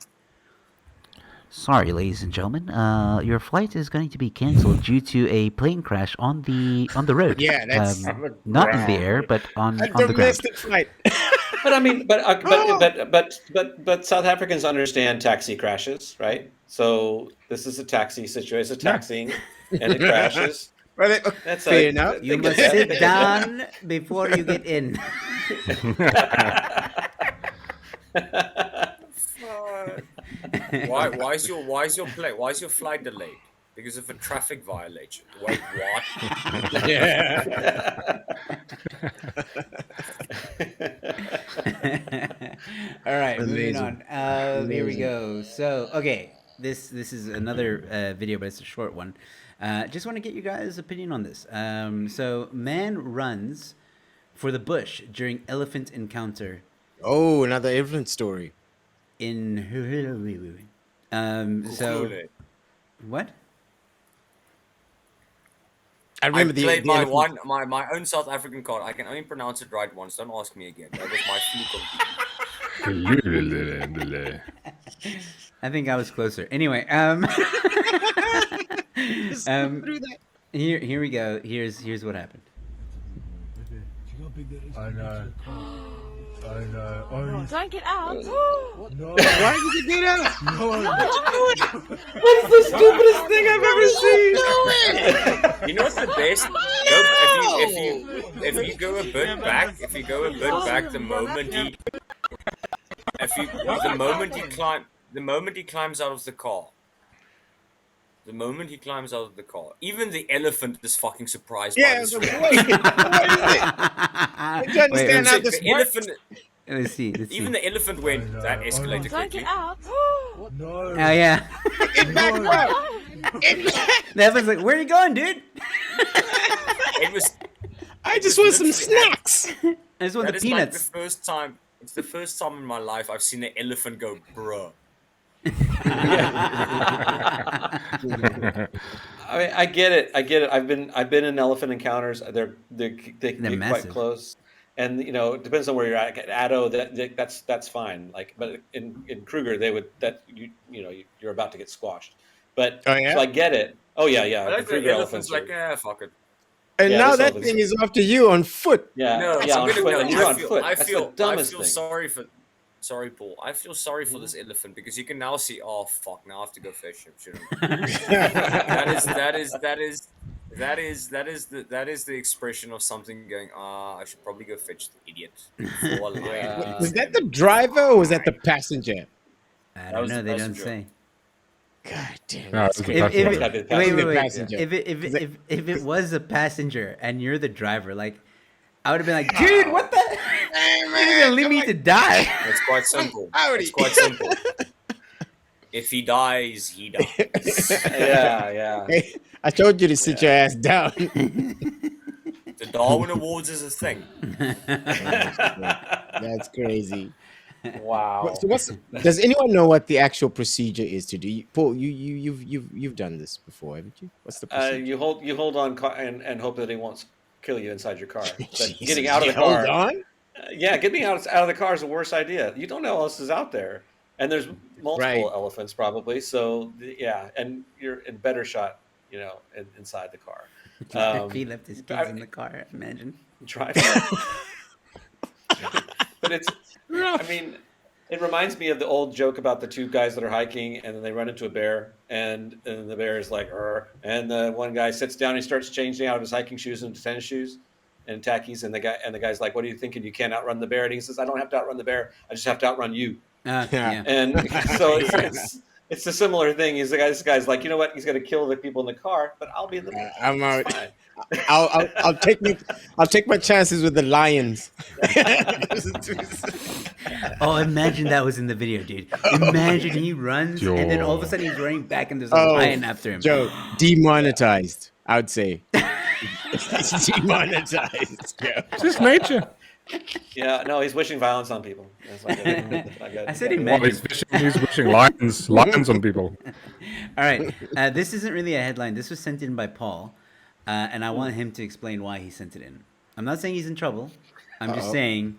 E: Sorry, ladies and gentlemen, your flight is going to be canceled due to a plane crash on the road.
B: Yeah, that's-
E: not in the air, but on
B: A
E: the ground.
B: domestic flight.
F: But I mean, but South Africans understand taxi crashes, right? So this is a taxi situation. It's a taxiing, and it crashes.
B: Well,
F: That's
B: fair
F: like-
B: enough.
E: You must sit down before you get in.
C: Why is your flight delayed? Because of a traffic violation. Wait, what?
E: All right, moving
B: Amazing.
E: on. Here we go. So, okay, this is another video, but it's a short one. Just want to get you guys' opinion on this. So, man runs for the bush during elephant encounter
B: Oh, another elephant story.
E: in. So,
C: Kukule.
E: what?
B: I
C: I
B: remember the
C: played my
B: elephant-
C: my own South African card. I can only pronounce it right once. Don't ask me again. That was my fluke of
E: I think I was closer. Anyway, here we go. Here's what happened.
M: Don't get out.
B: No. Why did you get out?
F: That's the stupidest thing I've ever seen.
C: You know what's the best? If you go a bit back, the moment he climbs out of the car. Even the elephant is fucking surprised by this.
B: What is it? I don't understand how this
C: the elephant.
E: Let's see.
C: Even the elephant went. That escalated
M: Don't
C: quickly.
M: get out.
E: Oh yeah. The elephant's like, "Where are you going, dude?"
C: It was.
B: I just want some snacks.
E: I just want
C: That
E: the
C: is like
E: peanuts.
C: the first time. It's the first time in my life I've seen an elephant go, bruh.
F: I mean, I get it. I've been in elephant encounters. They can get
E: massive.
F: quite close, and it depends on where you're at. At Addo, that's fine. Like, but in Kruger, you're about to get squashed. But
B: Oh, yeah?
F: so I get it. Oh yeah.
C: I
F: The
C: like the
F: Kruger
C: elephant's
F: elephants.
C: like, fuck it.
B: And
F: Yeah,
B: now
F: this
B: that
F: elephant's-
B: thing is after you on foot.
F: Yeah,
C: No,
F: yeah,
C: I'm
F: on
C: gonna
F: foot,
C: go.
F: and you're on foot.
C: I
F: That's
C: feel
F: the dumbest thing.
C: sorry, Paul. I feel sorry for this elephant because you can now see. Oh fuck! Now I have to go fish him. Shouldn't that is the expression of something going. I should probably go fetch the idiot. Before I lie."
B: Was that the driver or was that the passenger?
E: I
C: That
E: don't
C: was
E: know.
C: the
E: They don't
C: passenger.
E: say.
B: God damn.
D: No,
B: that's
D: it's
B: crazy.
D: a
E: If
D: passenger.
E: it, wait,
B: The
E: wait.
B: passenger.
E: If it was a passenger and you're the driver, like, I would have been like, dude, what the? You're gonna leave me to die?
C: It's quite simple.
B: Howdy.
C: It's quite simple. If he dies, he dies.
F: Yeah.
B: Hey, I told you to sit your ass down.
C: The Darwin Awards is a thing.
B: That's crazy.
F: Wow.
B: So does anyone know what the actual procedure is to do? Paul, you've done this before, haven't you? What's the procedure?
F: You hold on and hope that he won't kill you inside your car. But
B: Jesus,
F: getting out of the
B: you hold
F: car.
B: on?
F: Yeah, getting out of the car is the worst idea. You don't know what else is out there, and there's multiple
B: Right.
F: elephants probably. So yeah, and you're in better shot, inside the car.
E: If he left his kids in the car, imagine.
F: Driving. But it reminds me of the old joke about the two guys that are hiking and then they run into a bear and the bear is like, "Arr," and the one guy sits down and he starts changing out of his hiking shoes into tennis shoes and tackies, and the guy's like, "What are you thinking? You can't outrun the bear?" And he says, "I don't have to outrun the bear. I just have to outrun you."
E: Yeah.
F: And so it's a similar thing. This guy's like, you know what? He's going to kill the people in the car, but I'll be in the.
B: I'm out.
F: It's fine.
B: I'll take my chances with the lions.
E: Oh, imagine that was in the video, dude. Imagine he runs and then all of a sudden he's running back and there's a lion after him.
B: Joe, demonetized, I would say. It's demonetized, Joe.
D: It's just nature.
F: Yeah, no, he's wishing violence on people. That's not good.
E: I said
D: Well,
E: imagine.
D: he's wishing lions on people.
E: All right. This isn't really a headline. This was sent in by Paul, and I want him to explain why he sent it in. I'm not saying he's in trouble. I'm just saying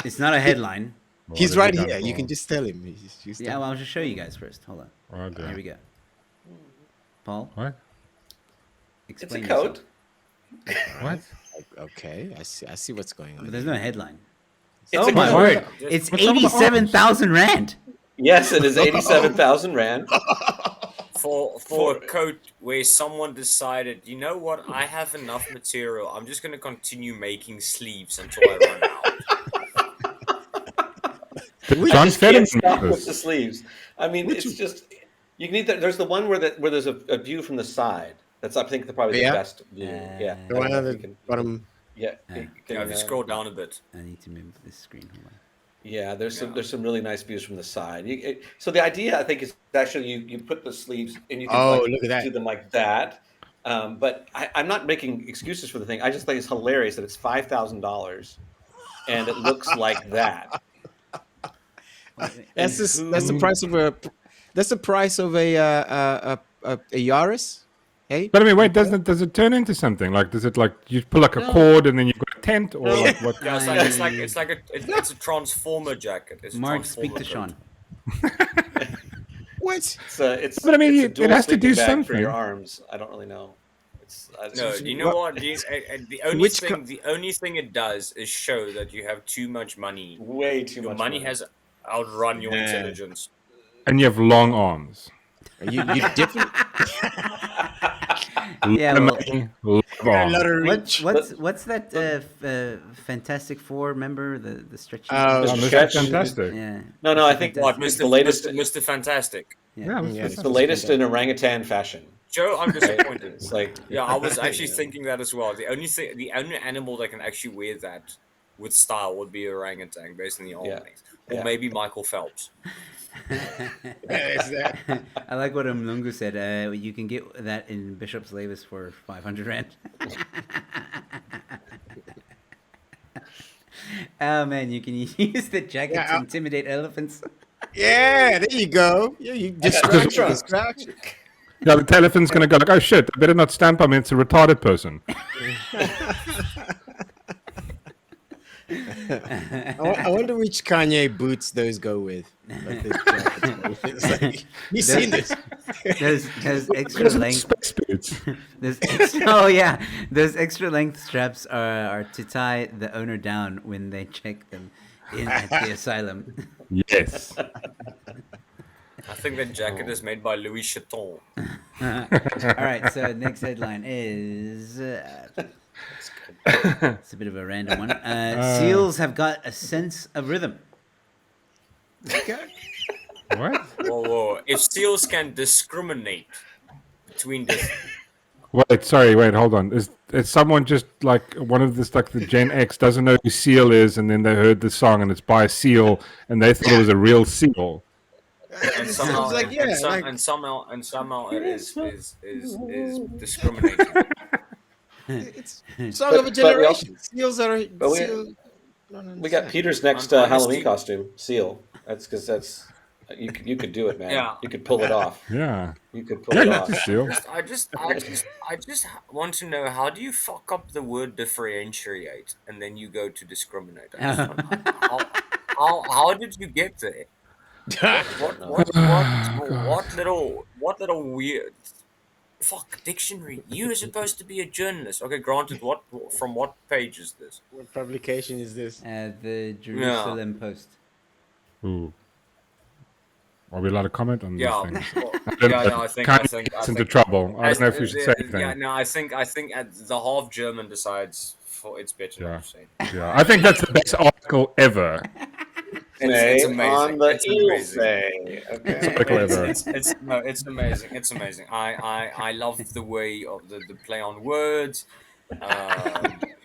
E: it's not a headline.
B: He's right here. You can just tell him.
E: Yeah, well, I'll just show you guys first. Hold on.
D: Okay.
E: Here we go. Paul,
D: What?
E: explain
F: It's a coat.
E: yourself.
D: What?
B: Okay, I see what's going on.
E: But there's no headline.
F: It's
E: Oh
F: a
E: my
F: coat.
E: word! It's
D: What's up with the
E: 87,000 rand.
F: Yes, it is 87,000 rand.
C: For a coat where someone decided, you know what, I have enough material. I'm just going to continue making sleeves until I run out.
D: John
F: Just can't
D: Fetterman
F: stop
D: made
F: with the
D: this.
F: sleeves. I mean, it's just you need that. There's the one where there's a view from the side. That's, I think, probably
B: Yeah?
F: the best view. Yeah,
B: The one
F: I
B: on
F: don't know
B: the
F: if you can-
B: bottom.
F: Yeah,
E: Yeah.
F: you
C: Yeah,
F: can,
C: if you scroll down a bit.
E: I need to move this screen. Hold on.
F: yeah, there's some really nice views from the side. So the idea, I think, is actually you put the sleeves and you can
B: Look at that.
F: do them like that. But I'm not making excuses for the thing. I just think it's hilarious that it's $5,000 and it looks like that.
B: That's
F: And
B: the
F: who-
B: price of a Yaris. Hey,
D: But I mean, wait, does it turn into something? Like, does it like you pull like a cord and then you've got a tent, or like what?
C: Yeah, it's a transformer jacket. It's a
E: Mark, speak to
C: transformer
E: Sean.
B: what?
F: It's
D: But I mean,
F: it's a
D: it
F: dual
D: has to do
F: sleeping bag for
D: something.
F: your arms. I don't really know.
C: No, you know what? The only thing it does is show that you have too much money.
F: Way too
C: Your
F: much
C: money has outrun your intelligence.
D: And you have long arms.
B: You definitely.
E: Yeah, well, what's that Fantastic Four? Remember the stretchy?
D: Mr. Fantastic.
E: Yeah.
F: No, I think
C: Mr.
F: the latest.
C: Mr. Fantastic.
D: Yeah,
F: It's the latest in orangutan fashion.
C: Joe, I'm disappointed.
F: It's like,
C: yeah, I was actually thinking that as well. The only animal that can actually wear that with style would be orangutan, based on the old things, or maybe Michael Phelps.
E: I like what Mlungu said. You can get that in Bishop's Lavis for 500 rand. Oh man, you can use the jacket to intimidate elephants.
B: Yeah, there you go. Yeah, you distraction.
D: Yeah, the elephant's gonna go like, oh shit, I better not stamp on me. It's a retarded person.
B: I wonder which Kanye boots those go with. Like this jacket. Like, you seen this?
E: There's extra length. Those extra length straps are to tie the owner down when they check them in at the asylum.
D: Yes.
C: I think that jacket is made by Louis Vuitton.
E: All right, so next headline is. It's a bit of a random one. Seals have got a sense of rhythm.
B: Okay.
D: What?
C: Whoa. If seals can discriminate between the...
D: Wait, hold on. Is someone just like one of this, like the Gen X doesn't know who Seal is, and then they heard the song and it's by a seal, and they thought it was a real seal?
C: And somehow, and somehow it is discriminating.
B: It's song of a generation. Seals are.
F: We got Peter's next Halloween costume, Seal. That's because you could do it, man.
C: Yeah.
F: You could pull it off.
D: Yeah.
F: You could pull it off.
D: Seal.
C: I just want to know, how do you fuck up the word differentiate and then you go to discriminate? I just want- how did you get there? What little weird fuck dictionary? You are supposed to be a journalist. Okay, granted. From what page is this?
B: What publication is this?
E: The Jerusalem Post.
D: Ooh. Are we allowed to comment on these things?
C: I think
D: it's into trouble. I don't know if we should say anything.
C: Yeah, no, I think the half German decides it's better not to say.
D: Yeah, I think that's the best article ever.
C: It's amazing.
F: On the
C: it's amazing.
F: It's
C: amazing. It's amazing. I love the way of the play on words.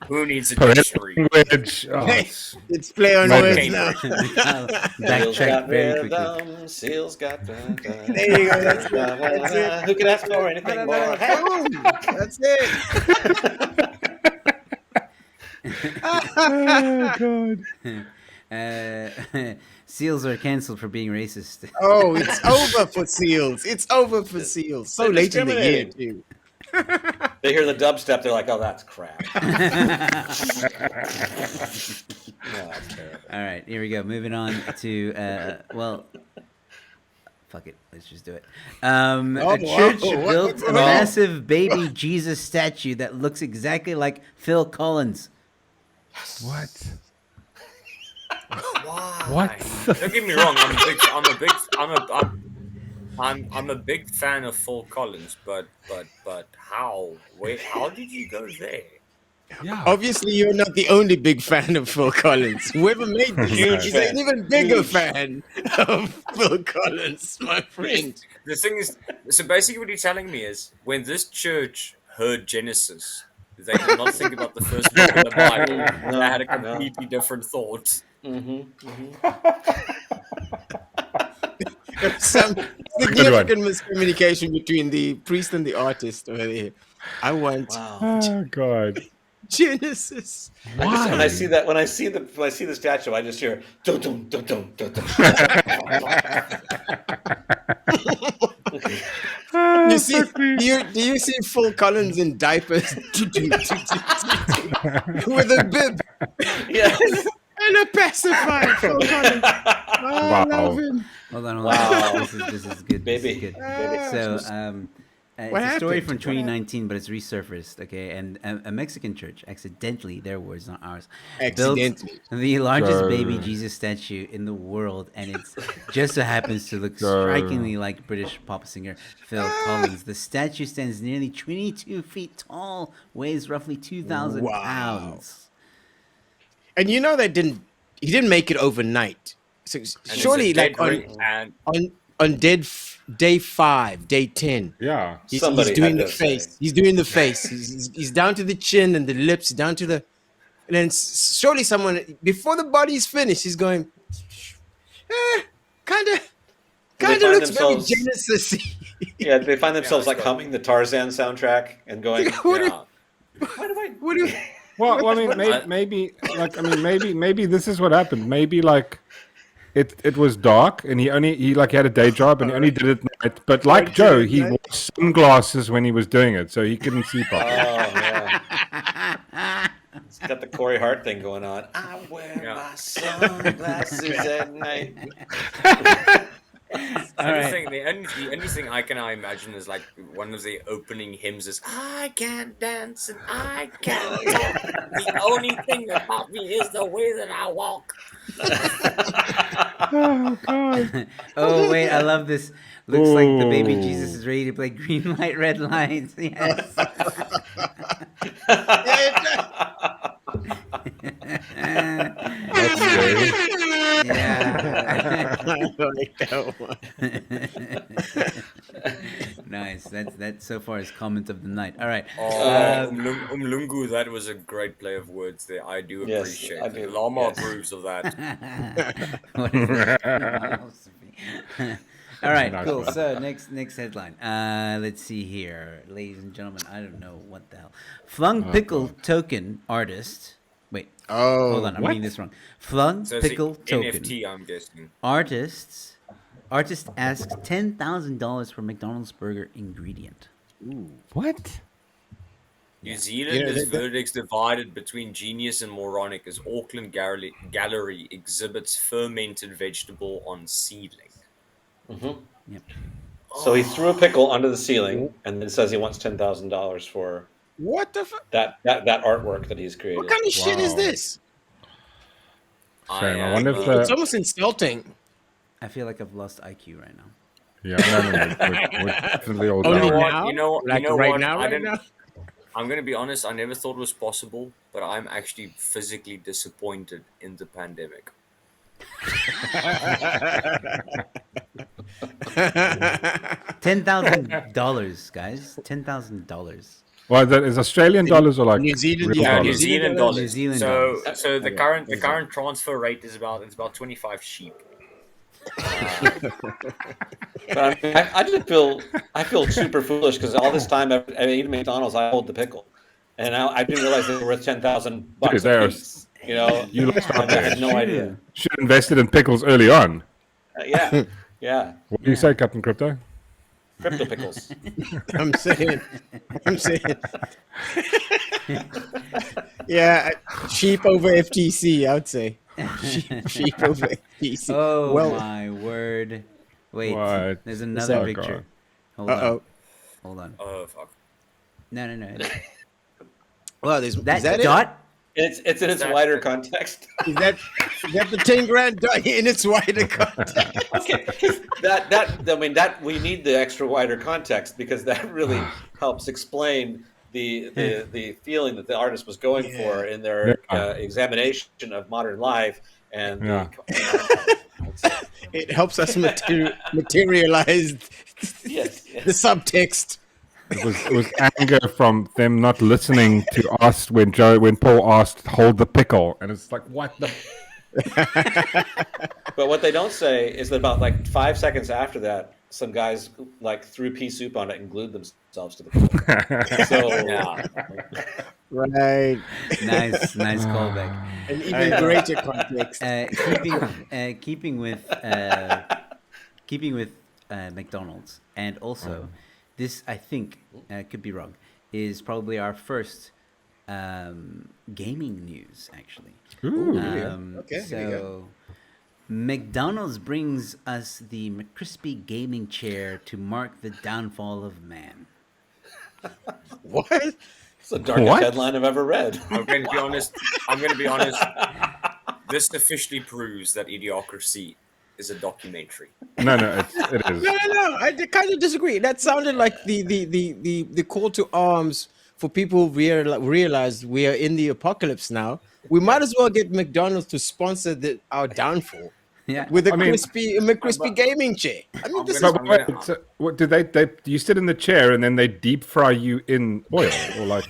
C: Who needs a dictionary?
D: Language. Oh,
B: it's play on words now.
E: Backtrack very quickly.
F: Seals got rhythm.
B: There you go. That's it.
F: Who can ask for anything more?
B: That's it.
D: Oh
E: God. Seals are cancelled for being racist.
B: Oh, it's over for seals. It's over for seals. So late in the year, too.
F: They hear the dubstep, they're like, "Oh, that's crap."
E: All right, here we go. Moving on to fuck it, let's just do it. A church built a massive baby Jesus statue that looks exactly like Phil Collins.
D: What?
C: Why?
D: What?
C: Don't get me wrong. I'm a big fan of Phil Collins, but how? Wait, how did you go there?
D: Yeah.
B: Obviously, you're not the only big fan of Phil Collins. Whoever made this is an even bigger fan of Phil Collins, my friend.
C: The thing is, so basically what you're telling me is, when this church heard Genesis, they did not think about the first book in the Bible. They had a completely different thought.
B: Some significant miscommunication between the priest and the artist over there. I want
D: Oh God.
B: Genesis.
F: When I see the statue, I just hear dum dum dum dum dum dum.
B: You see, do you see Phil Collins in diapers with a bib?
F: Yes.
B: And a pacifier, Phil Collins. I love him.
E: Hold on.
F: Wow.
E: This is good.
F: Baby.
E: This is good. So, It's
B: What
E: a story
B: happened?
E: from
B: What happened?
E: 2019, but it's resurfaced. Okay, and a Mexican church accidentally, their words, not ours,
B: Accidentally.
E: built the largest baby
D: Joe.
E: Jesus statue in the world, and it just so happens to look
D: Joe.
E: strikingly like British pop singer Phil Collins. The statue stands nearly 22 feet tall, weighs roughly 2,000
B: Wow.
E: pounds.
B: And you know that he didn't make it overnight. So
C: And
B: surely,
C: it's a dead
B: like
C: ring, and
B: on day 5, day 10,
D: Yeah.
B: he's
F: Somebody
B: doing
F: had
B: the
F: to
B: face.
F: say.
B: He's doing the face. He's down to the chin and the lips, down to the, and then surely someone before the body's finished, he's going, kind of
F: find
B: looks very
F: themselves-
B: Genesis.
F: Yeah, they find themselves
C: Yeah,
F: like humming the Tarzan soundtrack and going,
B: What
C: yeah.
B: What do?
D: Well, I mean, maybe maybe this is what happened. Maybe like it was dark, and he had a day job, and he only did it at night. But like Joe, he wore sunglasses when he was doing it, so he couldn't see
F: oh,
D: properly.
F: yeah. It's got the Corey Hart thing going on. I wear
C: Yeah.
F: my sunglasses at night.
C: The only thing I can imagine is like one of the opening hymns is I can't dance and I can't talk. The only thing about me is the way that I walk.
D: Oh God!
E: Oh wait, I love this. Looks like the baby
D: Ooh.
E: Jesus is ready to play green light, red lights. Yes.
D: That's scary.
E: Yeah.
B: I like that one.
E: Nice. That's so far his comment of the night. All right.
C: Oh, Umlungu, that was a great play of words there. I do
F: Yes,
C: appreciate
F: I
C: it.
F: do,
C: Lama
F: yes.
C: approves of that.
E: What is that? All right,
D: Nice
E: cool.
D: one.
E: So next headline. Let's see here, ladies and gentlemen. I don't know what the hell. Flung Pickle Token artist. Wait,
B: Oh,
E: hold on. I'm
D: what?
E: reading this wrong. Flung
C: So it's
E: Pickle
C: the
E: Token
C: NFT, I'm guessing.
E: artist asks $10,000 for McDonald's burger ingredient.
D: What?
C: New Zealand
B: Yeah,
C: is
B: that-
C: verdicts divided between genius and moronic as Auckland Gallery exhibits fermented vegetable on ceiling.
E: Yep.
F: So he threw a pickle under the ceiling and then says he wants $10,000 for
B: what the fuck?
F: that artwork that he's created.
B: What kind of shit is
D: Wow.
B: this?
D: Shame. I wonder if
B: It's
D: the
B: almost insulting.
E: I feel like I've lost IQ right now.
D: yeah no we're definitely all
B: Oh,
C: You know
B: no.
D: done.
C: what?
B: now?
C: You know,
B: Like
C: you know
B: right
C: what?
B: now,
C: I
B: right
C: didn't.
B: now?
C: I'm gonna be honest. I never thought it was possible, but I'm actually physically disappointed in the pandemic.
E: $10,000, guys. $10,000.
D: Well, that is Australian dollars or like
B: New Zealand-
D: real
B: yeah,
C: New
D: dollars?
C: Zealand
B: dollars.
C: dollars.
E: New Zealand
C: so,
E: dollars.
C: so the current transfer rate is about 25 sheep.
F: But I mean, I just feel super foolish because all this time I ate at McDonald's, I hold the pickle, and I didn't realize they were worth $10,000
D: Dude,
F: a
D: there's-
F: piece. You know,
D: You lost out
F: I
D: there.
F: had no idea.
D: Should have invested in pickles early on.
F: Yeah, yeah,
D: What do you say, Captain Crypto?
F: crypto pickles.
B: I'm saying. Yeah, sheep over FTC, I would say. Sheep over FTC.
E: Oh
B: well,
E: my word. Wait,
D: What?
E: there's another
D: Oh,
E: picture.
D: God.
E: Hold on.
B: uh-oh.
E: Hold on.
C: Oh fuck!
E: No.
B: Well, there's
E: That,
B: is that
E: dot?
F: It's in its
C: Exactly.
F: wider context.
B: Is that the 10 grand in its wider context?
F: Okay, that we need the extra wider context because that really helps explain the feeling that the artist was going for in their examination of modern life and
D: Yeah.
B: It helps us materialize
F: yes,
B: the subtext.
D: It was anger from them not listening to us when Paul asked, "Hold the pickle," and it's like, what the?
F: But what they don't say is that about like 5 seconds after that, some guys like threw pea soup on it and glued themselves to the pickle. So
C: Yeah.
B: Right.
E: Nice callback.
B: An even greater context.
E: Keeping with McDonald's, and also this I think could be wrong, is probably our first gaming news actually.
D: Ooh.
B: Okay, here we
E: So McDonald's brings us the McCrispy gaming chair to mark the downfall of man.
B: What?
F: It's the darkest
D: What?
F: headline I've ever read.
C: I'm going to be honest. This officially proves that Idiocracy is a documentary.
D: No, it is.
B: No. I kind of disagree. That sounded like the call to arms for people who realize we are in the apocalypse now. We might as well get McDonald's to sponsor our downfall.
E: Yeah.
B: With a
D: I mean-
B: crispy gaming chair. I mean, this is
D: But wait, so what did they? You sit in the chair and then they deep fry you in oil, or like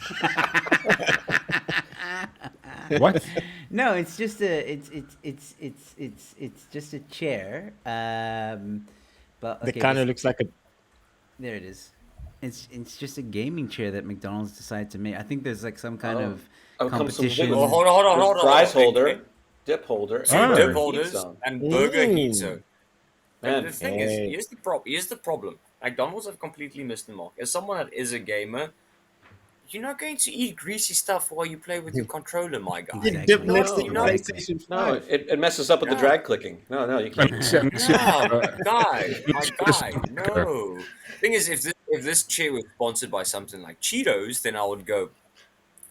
D: what?
E: No, it's just it's just a chair. But
B: that
E: okay,
B: kind of looks like a.
E: there it is. It's just a gaming chair that McDonald's decided to make. I think there's like some kind of
F: Comes some
E: competition.
F: big-
C: Oh, hold on.
F: There's fries holder, dip holder,
C: See,
D: Oh.
C: dip holders
F: pizza.
C: and burger heat zone.
F: Man,
C: And the thing is, here's the problem. McDonald's have completely missed the mark. As someone that is a gamer, you're not going to eat greasy stuff while you play with your controller, my guy.
E: Exactly.
B: Dip next to
C: No,
B: the
C: no.
B: PlayStation
F: No,
B: 5.
F: it messes up with the
C: Yeah.
F: drag clicking. No, you can't.
C: No, guy, my guy, no. Thing is, if this chair was sponsored by something like Cheetos, then I would go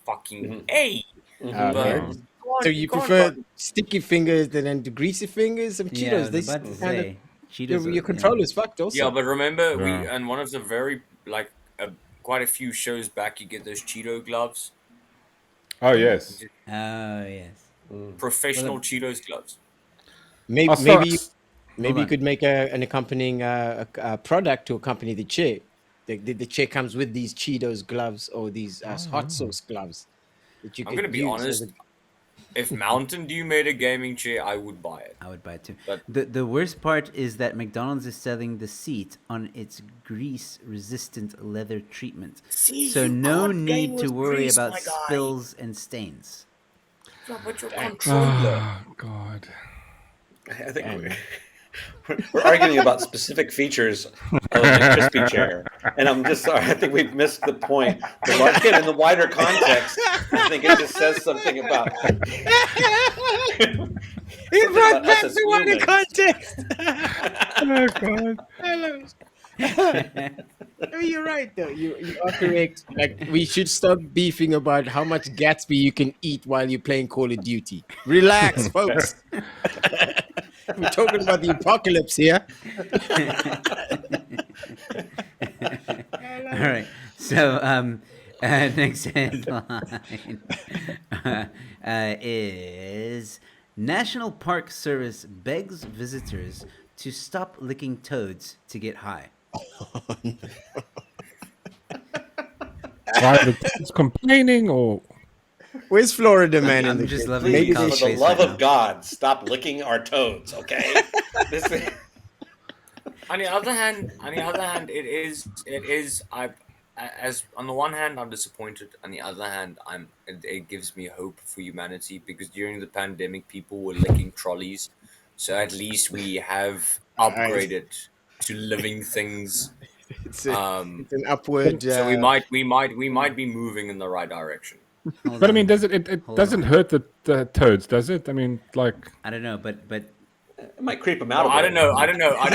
C: fucking A.
B: Okay.
C: But
B: So you prefer sticky fingers than the greasy fingers of
E: Yeah, I
B: Cheetos?
E: was
B: They
E: about to
B: kind of
E: say, Cheetos
B: your
E: are-
B: controller's fucked also.
C: Yeah, but remember, we
D: Yeah.
C: and one of the very quite a few shows back, you get those Cheeto gloves,
D: Oh yes.
E: Oh yes.
C: professional Cheetos gloves.
B: maybe
D: I saw-
B: maybe you
E: on.
B: could make an accompanying a product to accompany the chair. The chair comes with these Cheetos gloves or these hot sauce gloves that you
C: I'm
B: could
C: gonna be
B: use
C: honest.
B: as a-
C: If Mountain Dew made a gaming chair, I would buy it.
E: I would buy it too.
C: But-
E: The worst part is that McDonald's is selling the seat on its grease-resistant leather treatment,
C: See,
E: so
C: you
E: no
C: can't game
E: need to
C: with
E: worry
C: grease,
E: about
C: my guy.
E: spills and stains.
C: Yeah, but your controller.
D: Oh God.
F: I think we're arguing about specific features of the crispy chair, and I'm just sorry. I think we've missed the point. Again, in the wider context, I think it just says something about.
B: It brought
F: about us
B: back
F: as
B: the wider
F: humans.
B: context.
D: Oh God.
B: I mean, you're right though. You are correct. Like we should stop beefing about how much Gatsby you can eat while you're playing Call of Duty. Relax, folks. We're talking about the apocalypse here.
E: All right. So next headline is National Park Service begs visitors to stop licking toads to get high.
D: Why are the kids complaining or?
B: Where's Florida man in
E: I'm
B: the
E: just
B: kid?
E: loving
B: Maybe
E: the
B: they
F: For
B: should-
F: the
E: face
F: love
E: right
F: of
E: now.
F: God, stop licking our toads, okay? This is-
C: On the other hand, it is. As on the one hand, I'm disappointed. On the other hand, it gives me hope for humanity because during the pandemic, people were licking trolleys, so at least we have upgraded to living things.
B: it's an upward.
C: So we might be moving in the right direction.
E: Hold
D: But I
E: on.
D: mean, does it
E: Hold
D: doesn't
E: on.
D: hurt the toads, does it? I mean, like.
E: I don't know, but
F: it might creep them out.
C: I
F: a
C: don't
F: bit.
C: know. I don't know.
E: Hold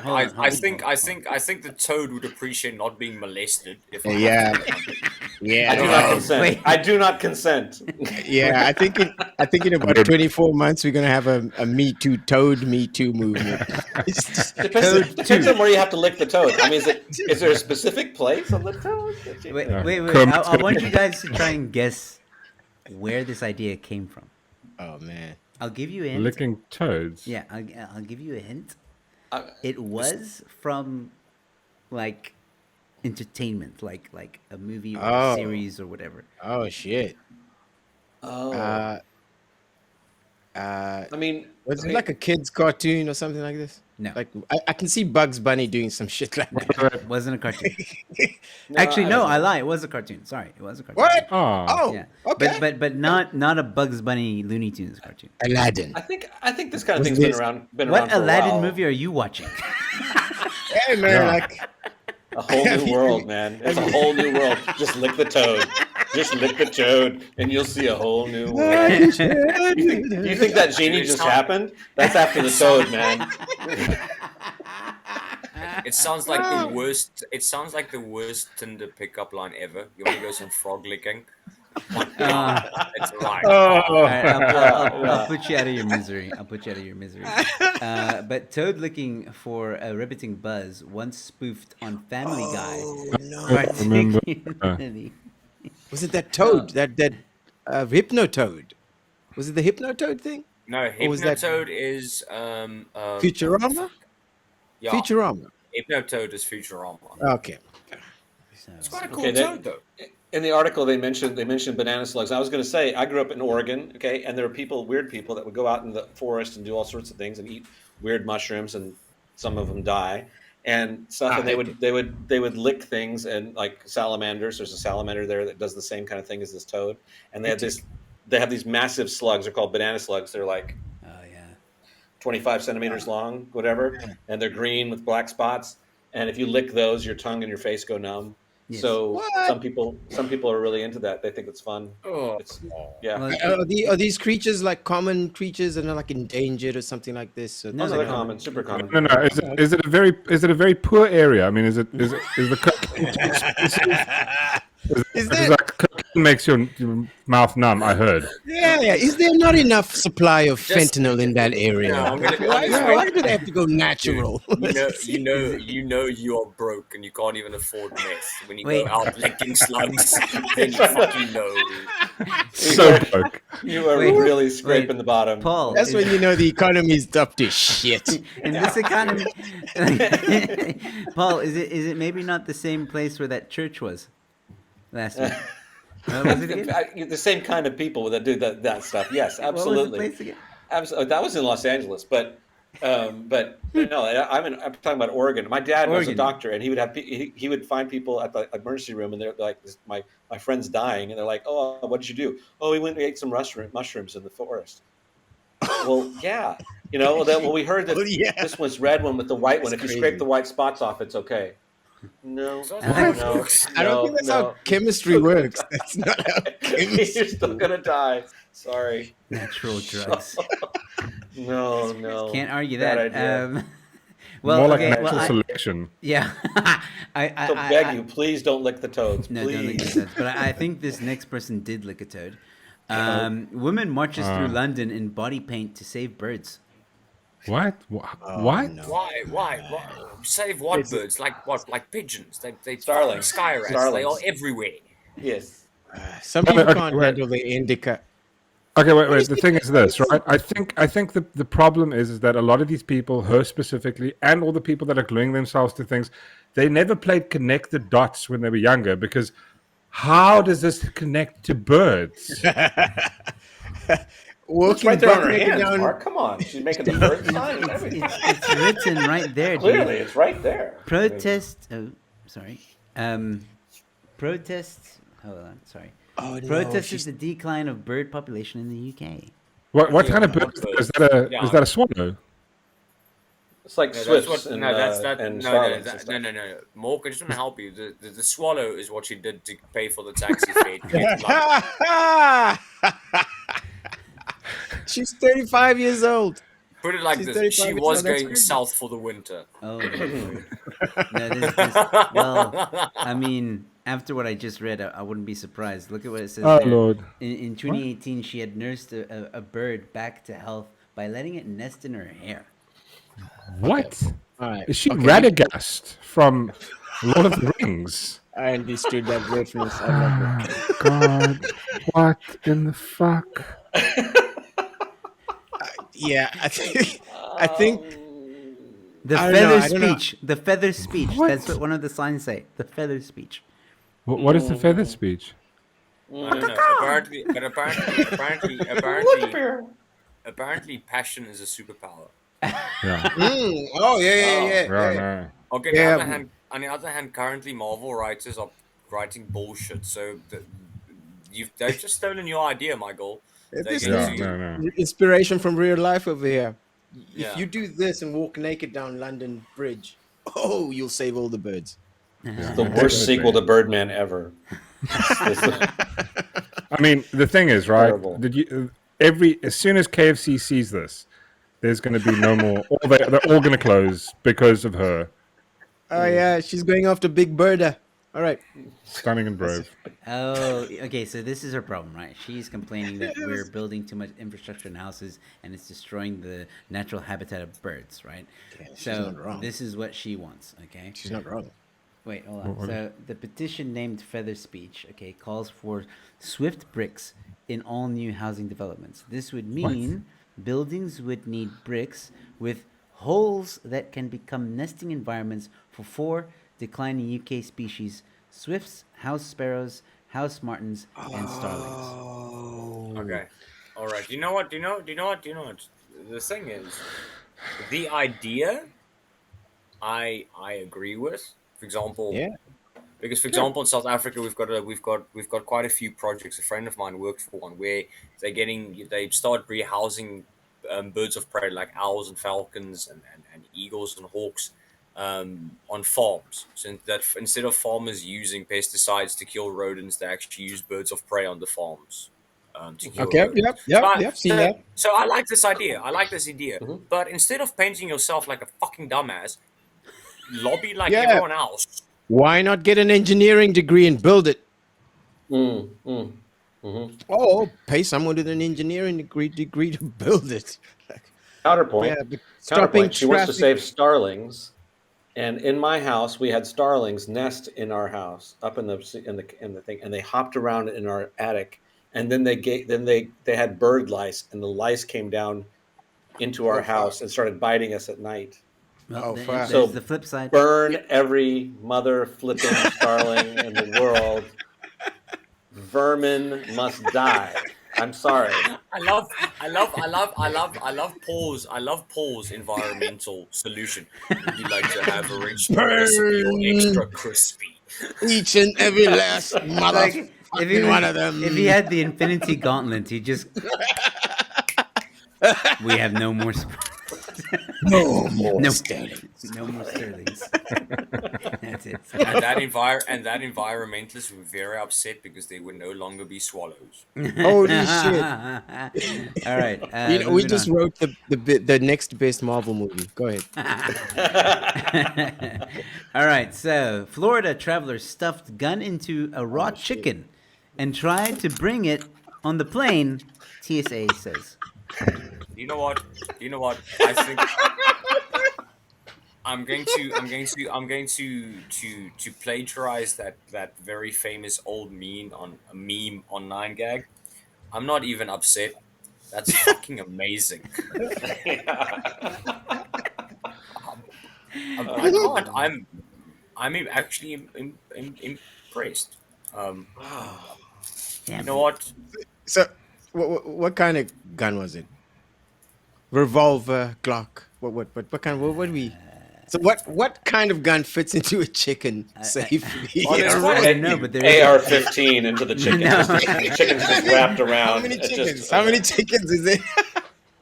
E: on,
C: I think the toad would appreciate not being molested. If I
B: Yeah.
C: have to.
B: Yeah,
F: I do not consent.
E: Wait.
F: I do not consent.
B: yeah. I think in about 24 months we're gonna have a Me Too Toad Me Too movement. It's just-
F: Depends on where you have to lick the toad. I mean, is there a specific place on the toad?
E: wait.
D: Kermit's
E: I
D: gonna
E: want
D: be-
E: you guys to try and guess where this idea came from.
B: oh man.
E: I'll give you a hint.
D: Licking toads.
E: Yeah, I'll give you a hint.
F: Uh,
E: It was from like entertainment, like a movie or
B: Oh.
E: a series or whatever.
B: Oh shit.
F: Oh,
B: Uh,
F: I mean,
B: was it
F: okay,
B: like a kids cartoon or something like this?
E: No.
B: Like I can see Bugs Bunny doing some shit like that.
E: It wasn't a cartoon.
F: no,
E: Actually,
F: I
E: no,
F: don't
E: I
F: know.
E: lie. It was a cartoon. Sorry, it was a cartoon.
B: What?
D: Oh.
B: Oh,
E: Yeah.
B: okay.
E: But not a Bugs Bunny Looney Tunes cartoon.
B: Aladdin.
F: I think this kind of
B: Was
F: thing's
B: this-
F: been around
E: What
F: for a
E: Aladdin
F: while.
E: movie are you watching?
B: Hey man,
D: Yeah.
B: like
F: A whole new world, man. It's a whole new world. Just lick the toad. Just lick the toad, and you'll see a whole new world. You think that genie just happened? That's after the toad, man.
C: It sounds like the worst. It sounds like the worst Tinder pickup line ever. You want to go some frog licking? It's right.
E: All right, I'll put you out of your misery. I'll put you out of your misery. But Toad looking for a riveting buzz once spoofed on Family Guy.
D: Remember.
E: Particularly-
B: Was it that Toad? That Hypnotoad? Was it the Hypnotoad thing?
C: No,
B: Or was that-
C: Hypnotoad is
B: Futurama?
C: Yeah,
B: Futurama.
C: Hypnotoad is Futurama.
B: Okay.
C: It's quite a cool
F: Okay,
C: toad though.
F: In the article, they mentioned banana slugs. I was going to say, I grew up in Oregon, okay, and there were weird people that would go out in the forest and do all sorts of things and eat weird mushrooms, and some of them die and stuff. And they would lick things, and like salamanders. There's a salamander there that does the same kind of thing as this toad. And they have these massive slugs. They're called banana slugs. They're like 25 centimeters long, whatever, and they're green with black spots. And if you lick those, your tongue and your face go numb.
E: Yes.
F: So some people are really into that. They think it's fun. Yeah.
B: Are these creatures like common creatures and are like endangered or something like this? Or
F: No, they're common, super common.
D: No. Is it a very poor area? I mean, is the cocaine too expensive? Like cocaine makes your mouth numb. I heard.
B: Yeah. Is there not enough supply of fentanyl in that area?
C: No, I'm gonna be
B: why
C: honest.
B: do they have to go natural?
C: You know you are broke and you can't even afford meth when you
E: Wait.
C: go out licking slugs. Then you fucking know.
D: So broke.
F: You are
E: Wait,
F: really scraping the bottom.
E: Paul,
B: That's when you know the economy is up to shit.
E: in this economy, Paul, is it maybe not the same place where that church was last week? Was it again?
F: The same kind of people that do that stuff. Yes,
E: What was the
F: absolutely.
E: place again?
F: Absolutely. That was in Los Angeles, but no, I'm talking about Oregon. My dad was a
E: Oregon.
F: doctor, and he would find people at the emergency room, and they're like, my friend's dying, and they're like, oh, what did you do? Oh, we went and ate some mushrooms in the forest. Well, yeah, we heard that this was red one with the white one. If you scrape the white spots off, it's okay. No,
B: I don't think that's how chemistry works. That's not how chemistry
F: You're still gonna die. Sorry.
E: Natural drugs.
F: No.
E: Can't argue
F: Bad
E: that.
F: idea.
E: Well,
D: More like
E: okay,
D: natural
E: well,
D: selection.
E: yeah.
F: So beg you, please don't lick the toads.
E: No,
F: please.
E: don't lick the toads. But I think this next person did lick a toad. Woman marches through London in body paint to save birds.
D: What? What?
B: no.
C: Why? Save what birds? Like what? Like pigeons? They
F: Starlings.
C: Sky rats. They
F: Starlings.
C: are everywhere.
F: Yes.
B: Some people
D: Okay,
B: can't
D: wait.
B: handle the indica.
D: Okay, wait. The thing is this, right? I think the problem is that a lot of these people, her specifically, and all the people that are gluing themselves to things, they never played connect the dots when they were younger. Because how does this connect to birds?
F: It's
B: Walking
F: right there on
B: butt
F: her
B: naked
F: hands,
B: down.
F: Mark. Come on. She's making the bird sign and everything.
E: It's written right there, dude.
F: Clearly, it's right there.
E: Protest. Oh, sorry. Protest. Hold on. Sorry.
B: Oh, no,
E: Protest
B: she's-
E: is the decline of bird population in the UK.
D: What kind of bird is that? Is that a swallow?
F: It's like
C: No,
F: swifts
C: that's what.
F: and,
C: No, that's that.
F: and
C: No,
F: starlings and stuff.
C: no. Mork, I just want to help you. The swallow is what she did to pay for the taxi fare. To get to London.
B: She's 35 years old.
C: Put it like
B: She's
C: this:
B: 35
C: she
B: years
C: was
B: old, that's
C: going
B: crazy.
C: south for the winter.
E: Oh, my Lord. No, well, I mean, after what I just read, I wouldn't be surprised. Look at what it says
D: Oh,
E: there.
D: Lord.
E: In 2018, she had nursed a bird back to health by letting it nest in her hair.
D: What?
B: All right.
D: Is she
B: okay.
D: Radagast from Lord of the Rings?
B: I understood that reference. I love it.
D: God, what in the fuck?
B: Yeah, I think
E: The
B: I don't know,
E: feather
B: I don't know.
E: speech. The feather speech.
D: What?
E: That's what one of the signs say. The feather speech.
D: What is the feather speech?
C: I don't know. Apparently, passion is a superpower.
D: Yeah.
B: Oh yeah.
D: Yeah,
B: yeah.
D: no.
C: Okay.
B: Yeah.
C: On the other hand, currently Marvel writers are writing bullshit. So they've just stolen your idea, Michael.
B: This
C: They're
D: Yeah,
C: going to-
D: no.
B: Inspiration from real life over here.
C: Yeah.
B: If you do this and walk naked down London Bridge, oh, you'll save all the birds.
F: The worst sequel to Birdman ever.
D: I mean, the thing is, right?
F: Terrible.
D: Did you as soon as KFC sees this, there's going to be no more. They're all going to close because of her.
B: Oh yeah, she's going after Big Birda. All right.
D: Stunning and brave.
E: Oh, okay. So this is her problem, right? She's complaining that we're building too much infrastructure in houses and it's destroying the natural habitat of birds, right?
B: Yeah, she's
E: So
B: not wrong.
E: this is what she wants. Okay.
B: She's not wrong.
E: Wait, hold on. So the petition named Feather Speech, okay, calls for swift bricks in all new housing developments. This would mean buildings would need bricks with holes that can become nesting environments for 4 declining UK species: swifts, house sparrows, house martins, and starlings.
B: Oh.
C: Okay. All right. Do you know what? The thing is, the idea, I agree with. For example,
B: Yeah.
C: because for example in South Africa we've got quite a few projects. A friend of mine worked for one where they start rehousing birds of prey like owls and falcons and eagles and hawks on farms. So that instead of farmers using pesticides to kill rodents, they actually use birds of prey on the farms. To kill
B: Okay.
C: rodents.
B: Yep. Seen that.
C: So I like this idea.
F: Mm-hmm.
C: But instead of painting yourself like a fucking dumbass, lobby like
B: Yeah.
C: everyone else.
B: Why not get an engineering degree and build it? Oh, pay someone with an engineering degree to build it.
F: Counterpoint.
B: Yeah, but stopping
F: Counterpoint. She wants to
B: traffic-
F: save starlings, and in my house we had starlings nest in our house up in the thing, and they hopped around in our attic, and then they had bird lice, and the lice came down into our house and started biting us at night.
E: Well,
B: fuck.
E: there's
F: So
E: the flip side.
F: Burn every mother flipping starling in the world. Vermin must die. I'm sorry.
C: I love Paul's environmental solution. Would you like to have a rich recipe or extra crispy?
B: Each and every last mother
E: Like,
B: one of them.
E: If he had the Infinity Gauntlet, he just. We have no more.
B: No more
E: No,
B: Sterlings.
E: no more Sterlings. That's it.
C: And that environmentalists were very upset because there would no longer be swallows.
B: Holy shit.
E: All right.
B: We
E: moving
B: just
E: on.
B: wrote the next best Marvel movie. Go ahead.
E: All right. So, Florida traveler stuffed gun into a raw chicken and tried to bring it on the plane. TSA says.
C: You know what? I think I'm going to plagiarize that very famous old meme on 9gag. I'm not even upset. That's fucking amazing. I can't. I'm actually impressed. You know what?
B: So, what kind of gun was it? Revolver, Glock. What kind? What we? So what kind of gun fits into a chicken safely?
C: Well, there's
B: Yeah,
C: quite
B: right.
C: a-
E: No, but there is.
F: AR-15 into the chicken.
E: No.
F: The chicken's just wrapped around.
B: How many
F: It's
B: chickens?
F: just-
B: How many chickens is it?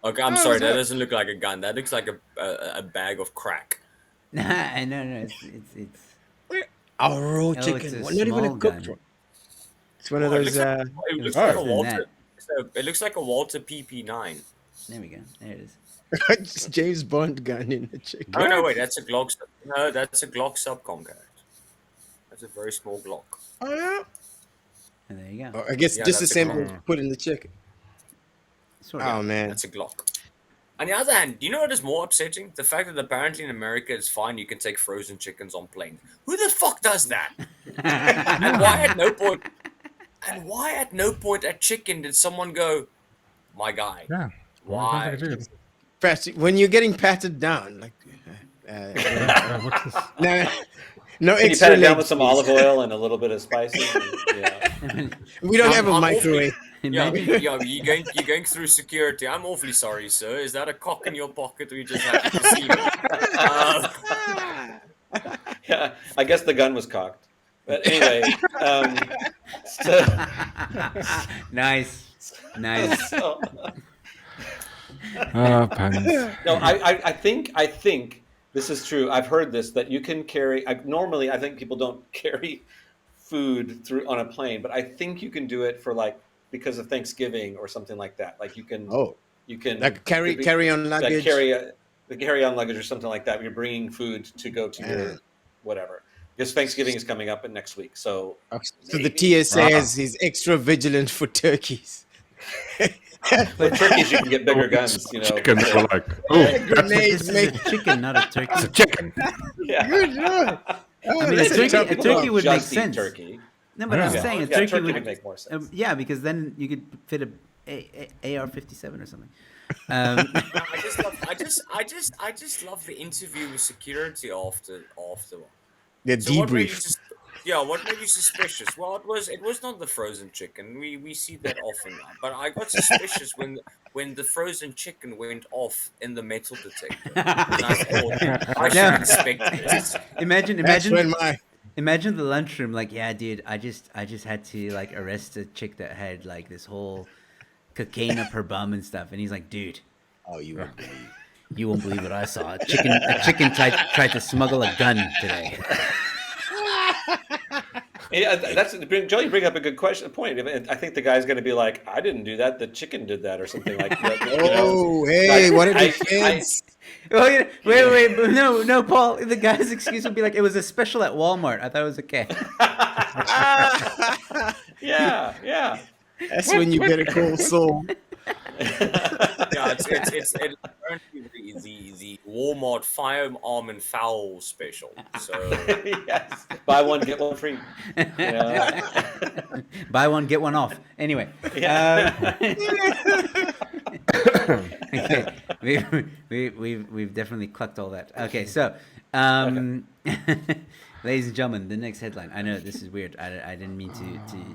C: Okay, I'm sorry. That doesn't look like a gun. That looks like a bag of crack.
E: No, it's.
B: A raw
E: it's
B: chicken.
E: a
B: Well, not even a
E: small
B: cooked
E: gun.
B: one. It's one of
C: Oh, it
B: those.
C: looks like a
E: than
C: Walter.
E: that.
C: It looks like a Walter PP9.
E: There we go. There it is.
B: Just James Bond gun in a chicken.
C: Oh no, wait, that's a Glock. No, that's a Glock subcompact. That's a very small Glock.
B: Oh yeah.
E: And there you go.
B: Oh, I guess
C: Yeah, that's a
B: disassembled,
C: Glock.
B: put in the chicken.
E: Sort of.
B: Oh man.
C: That's a Glock. On the other hand, do you know what is more upsetting? The fact that apparently in America it's fine you can take frozen chickens on planes. Who the fuck does that? And why at no point at chicken did someone go, my guy?
D: Yeah.
C: Why?
B: When you're getting patted down, like.
D: What's this?
B: No
F: Can you
B: extra
F: pat it down
B: legs,
F: with some
B: please.
F: olive oil and a little bit of spices? Yeah.
B: We don't have a
C: I'm
B: microwave.
C: Yeah, you're going through security. I'm awfully sorry, sir. Is that a cock in your pocket or you just happy to see me?
F: Yeah, I guess the gun was cocked. But anyway, so,
E: Nice.
F: so-
D: Puns.
F: no, I think this is true. I've heard this that you can carry. Normally, I think people don't carry food through on a plane, but I think you can do it for because of Thanksgiving or something like that. Like you can.
B: Oh,
F: You can
B: like carry on
F: like
B: luggage.
F: the carry-on luggage or something like that. You're bringing food to go to whatever. Because Thanksgiving is coming up in next week, so
B: So the TSA is extra vigilant for turkeys.
F: for turkeys you can get bigger guns, you know.
D: Chicken, they were like, oh,
B: Grenades,
E: This is
B: mate.
E: a chicken, not a turkey.
D: it's a chicken.
F: Yeah.
B: Good lord. Oh,
E: I mean,
B: that's
E: a
B: tough
E: turkey
B: one.
E: would make
F: Just eat
E: sense.
F: turkey.
E: No, but I'm
D: Yeah.
E: saying a
F: Yeah,
E: turkey
F: turkey
E: would
F: would make more sense.
E: yeah, because then you could fit a AR-57 or something.
C: I just love the interview with security after.
B: The
C: So what made you
B: debrief.
C: what made you suspicious? Well, it was not the frozen chicken. We see that often now. But I got suspicious when the frozen chicken went off in the metal detector. And I thought I should
E: Yeah.
C: inspect this.
B: That's when my
E: Imagine the lunchroom, like, yeah, dude, I just had to like arrest a chick that had like this whole cocaine up her bum and stuff, and he's like, dude, you won't believe what I saw. A chicken tried to smuggle a gun today.
F: Yeah, Joe. You bring up a good point. I think the guy's going to be like, "I didn't do that. The chicken did that," or something like that. You know?
B: Oh, hey, what a
F: I-
B: defense.
E: Oh, yeah, wait, no, Paul. The guy's excuse would be like, it was a special at Walmart. I thought it was okay.
F: Yeah.
B: That's when you better call Saul.
C: Yeah, it's apparently the Walmart firearm and foul special. So
F: Yes. Buy one get one free. Yeah.
E: Buy one, get one off. Anyway. Okay. We've definitely clucked all that. Okay, so ladies and gentlemen, the next headline. I know this is weird. I didn't mean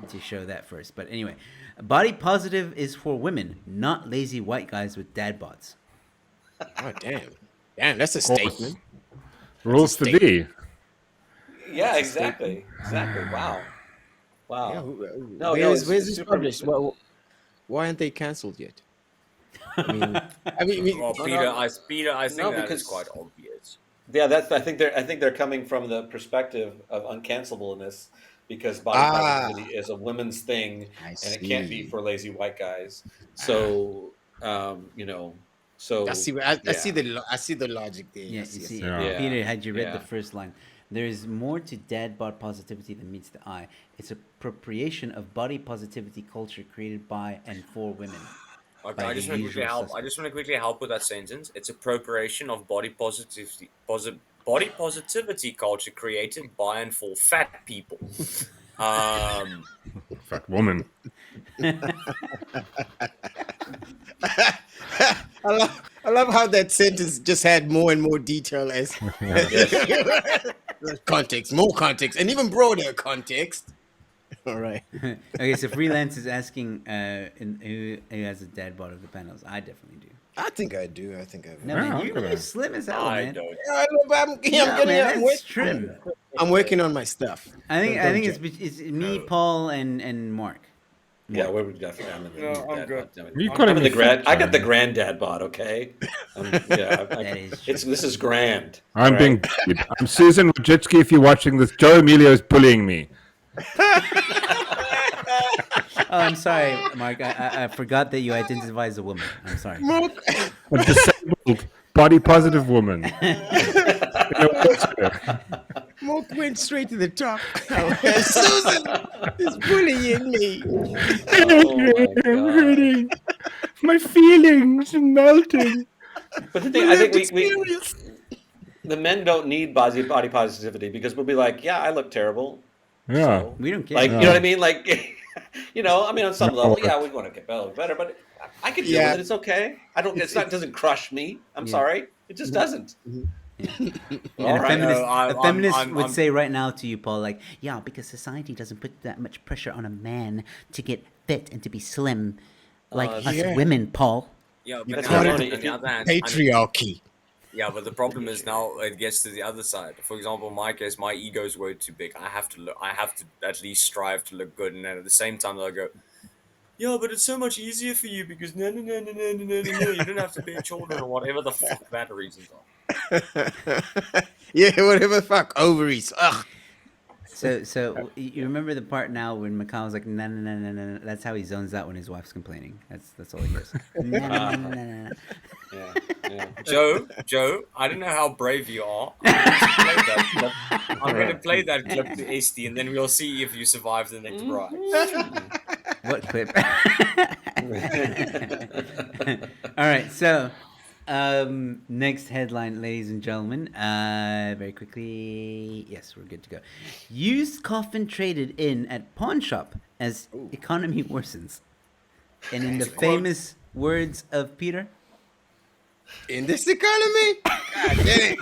E: to show that first, but anyway, body positive is for women, not lazy white guys with dad bods.
B: Oh, damn, that's a statement.
D: Rules to be.
F: Yeah, exactly. Wow.
B: Yeah,
F: No,
B: where's
F: it's
B: this
F: super-
B: published? Why aren't they cancelled yet? I mean,
C: well, Peter, I think
F: No,
C: that
F: because-
C: is quite obvious.
F: Yeah, I think they're coming from the perspective of uncancelableness because body positivity is a women's thing and it can't be
B: see.
F: for lazy white guys. So so
B: I see. I see the logic there.
E: Yeah,
B: Yes,
E: you
B: yes.
E: see,
D: Yeah.
E: Peter, had you read
F: Yeah.
E: the first line, there is more to dad bod positivity than meets the eye. It's appropriation of body positivity culture created by and for women.
C: Okay,
E: By
C: I just
E: the
C: want to quickly
E: usual
C: help. I
E: suspects.
C: just want to quickly help with that sentence. It's appropriation of body positivity culture created by and for fat people.
D: Fat woman.
B: I love how that sentence just had more and more detail as context, more context, and even broader context. All right.
E: Okay, so freelance is asking who has a dad bod of the panels. I definitely do.
B: I think I do. I think I
E: No,
B: will.
E: man,
D: I'm
E: you're
D: gonna-
E: slim as hell,
C: I
E: man.
C: don't.
B: I'm
E: That's trim.
B: working on my stuff.
E: I think
B: Don't
E: it's me, Paul, and Mark.
F: yeah, we're definitely I'm in the
C: No, I'm
F: dad
C: good.
F: bod.
D: You call
F: I'm
D: him
F: in the
D: the
F: grand.
D: fat
F: I got the
D: guy.
F: granddad bod. Okay.
E: That is
F: This is grand.
D: I'm
F: all
D: being
F: right?
D: bullied. I'm Susan Wojcicki if you're watching this. Joe Emilio is bullying me.
E: Oh, I'm sorry, Mark. I forgot that you identify as a woman. I'm sorry.
D: A disabled, body positive woman. In a wheelchair.
B: Mark went straight to the top. Susan is bullying me.
F: Oh my
D: I'm
F: God.
D: hurting. My feelings are melting.
F: But the thing, I think the men don't need body positivity because we'll be like, yeah, I look terrible.
D: Yeah.
F: So,
E: We don't care.
F: like, you know what I mean? Like, I mean, on some level, yeah, we want to get better, but I can deal
B: Yeah.
F: with it. It's okay. It doesn't crush me. I'm
E: Yeah.
F: sorry. It just doesn't.
E: And
F: All
E: a
F: right.
E: feminist,
C: No,
E: a feminist
C: I'm-
E: would
C: I'm-
E: say right now to you, Paul, like, yeah, because society doesn't put that much pressure on a man to get fit and to be slim, like us
B: yeah.
E: women, Paul.
C: Yeah,
F: That's
C: but
F: not
C: now,
F: only-
C: on the other hand,
B: Patriarchy.
C: yeah, but the problem is now it gets to the other side. For example, in my case, my ego's way too big. I have to at least strive to look good, and then at the same time they'll go, yeah, but it's so much easier for you because no, you don't have to bear children or whatever the fuck that reasons are.
B: Yeah, whatever the fuck. Ovaries. Ugh.
E: So you remember the part now when Macau was like, no. That's how he zones out when his wife's complaining. That's all he hears. No.
F: Yeah.
C: Joe, I don't know how brave you are. I'm going to play that clip to Esty, and then we'll see if you survive the next ride.
E: What clip? All right, so next headline, ladies and gentlemen. Very quickly. Yes, we're good to go. Used coffin traded in at pawn shop as economy worsens. And in the famous words of Peter,
B: in this economy. God damn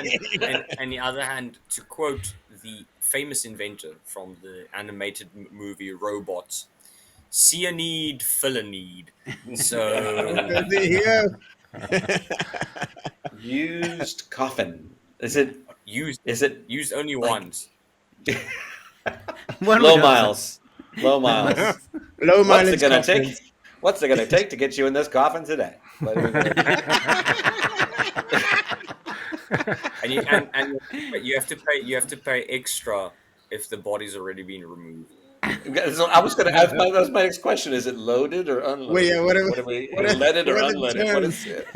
B: it.
C: On the other hand, to quote the famous inventor from the animated movie Robots, see a need, fill a need. So
F: used coffin. Is it
C: used?
F: Is it
C: used only once?
F: Low miles. Low miles.
B: Low
F: What's
B: mileage
F: it gonna
B: coffins.
F: take? What's it gonna take to get you in this coffin today?
C: And you have to pay. You have to pay extra if the body's already been removed.
F: So I was going to ask. That was my next question: is it loaded or unloaded?
B: Wait, yeah,
F: what are we? Leaded or unleaded? What is it?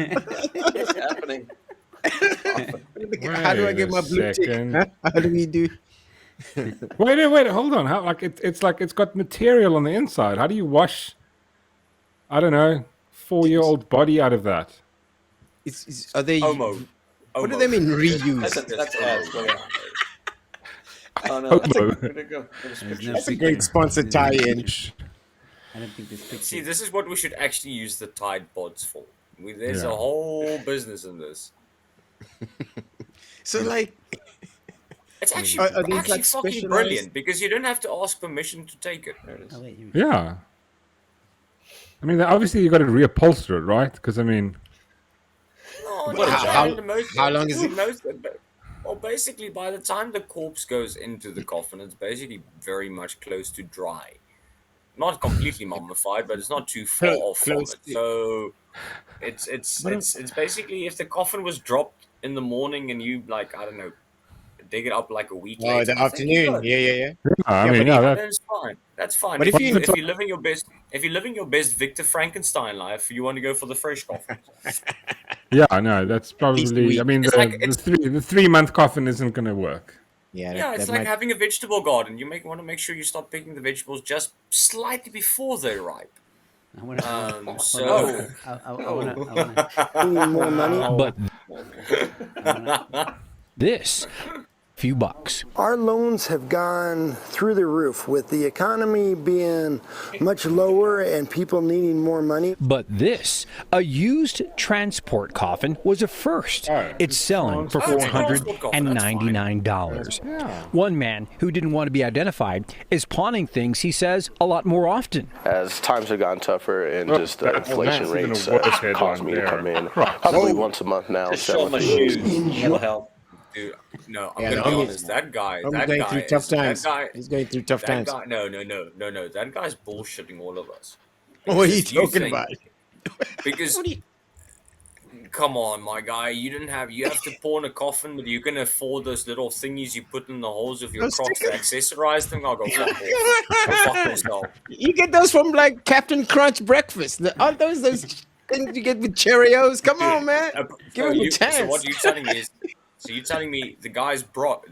F: What's happening?
B: How do I get my blue tick? How do we do?
D: Wait, hold on. How it's like it's got material on the inside. How do you wash? I don't know, 4-year-old body out of that.
B: Are they?
C: Homo.
B: What do they mean reuse?
F: That's ads. Oh no,
B: That's a great sponsor tie-in.
E: I don't think this picture.
C: See, this is what we should actually use the Tide Pods for. There's a whole business in this.
B: So, like,
C: it's actually,
B: are these,
C: actually
B: like,
C: fucking
B: specialized?
C: brilliant because you don't have to ask permission to take it.
E: Oh, wait, here.
D: Yeah. I mean, obviously you got to reupholster it, right? Because I mean,
B: how long is it?
C: Well, basically, by the time the corpse goes into the coffin, it's basically very much close to dry. Not completely mummified, but it's not too far off from it. So it's basically if the coffin was dropped in the morning and you I don't know, dig it up like a week later.
B: Oh, the afternoon. Yeah.
D: I mean,
C: That's fine. That's fine.
B: But
C: If
B: if
C: you're
B: you-
C: living your best Victor Frankenstein life, you want to go for the fresh coffin.
D: yeah, no, that's probably. I mean,
C: It's like-
D: the 3-month coffin isn't going to work.
B: Yeah,
C: Yeah, it's
B: that
C: like
B: might-
C: having a vegetable garden. You want to make sure you stop picking the vegetables just slightly before they're ripe.
E: I want to.
C: I
M: We need more money.
C: wanna-
M: This few bucks.
N: Our loans have gone through the roof with the economy being much lower and people needing more money.
M: But this, a used transport coffin, was a first. It's selling for $499. One man who didn't want to be identified is pawning things he says a lot more often.
O: As times have gotten tougher and just inflation
D: that's even
O: rates
D: a worse headline
O: caused me to
D: there.
O: come in probably once a month now.
F: Just show my shoes. Mental health.
C: Dude, no, I'm
B: Yeah,
C: gonna
B: the
C: be
B: homie-
C: honest. That guy,
B: I'm
C: that
B: going
C: guy,
B: through tough
C: is-
B: times.
C: That guy,
B: He's going through tough
C: that
B: times.
C: guy, no. That guy's bullshitting all of us.
B: What are you
C: Because you
B: talking
C: think-
B: about?
C: Because, come on, my guy, you have to pawn a coffin, but you can afford those little thingies you put in the holes of your
B: Those
C: crocs to
B: stickers?
C: accessorize them. I'll go fuck off. Go fuck yourself.
B: You get those from like Captain Crunch breakfast. Aren't those things you get with Cheerios? Come on, man. Give him a chance.
C: So what you're telling me is, the guy's broke,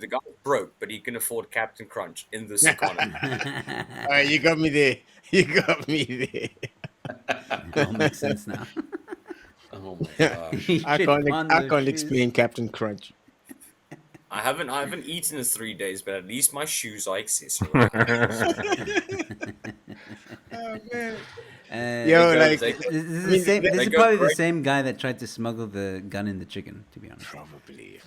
C: but he can afford Captain Crunch in this economy.
B: All right, you got me there. You got me there.
E: It all makes sense now.
F: Oh my gosh.
B: I can't explain Captain Crunch.
C: I haven't eaten in 3 days, but at least my shoes are accessory.
B: Oh man.
E: Yo,
B: like
E: this
B: I
E: is,
B: mean,
E: this
B: they
E: is
B: go
E: probably the
B: great.
E: same guy that tried to smuggle the gun in the chicken. To be honest,
B: probably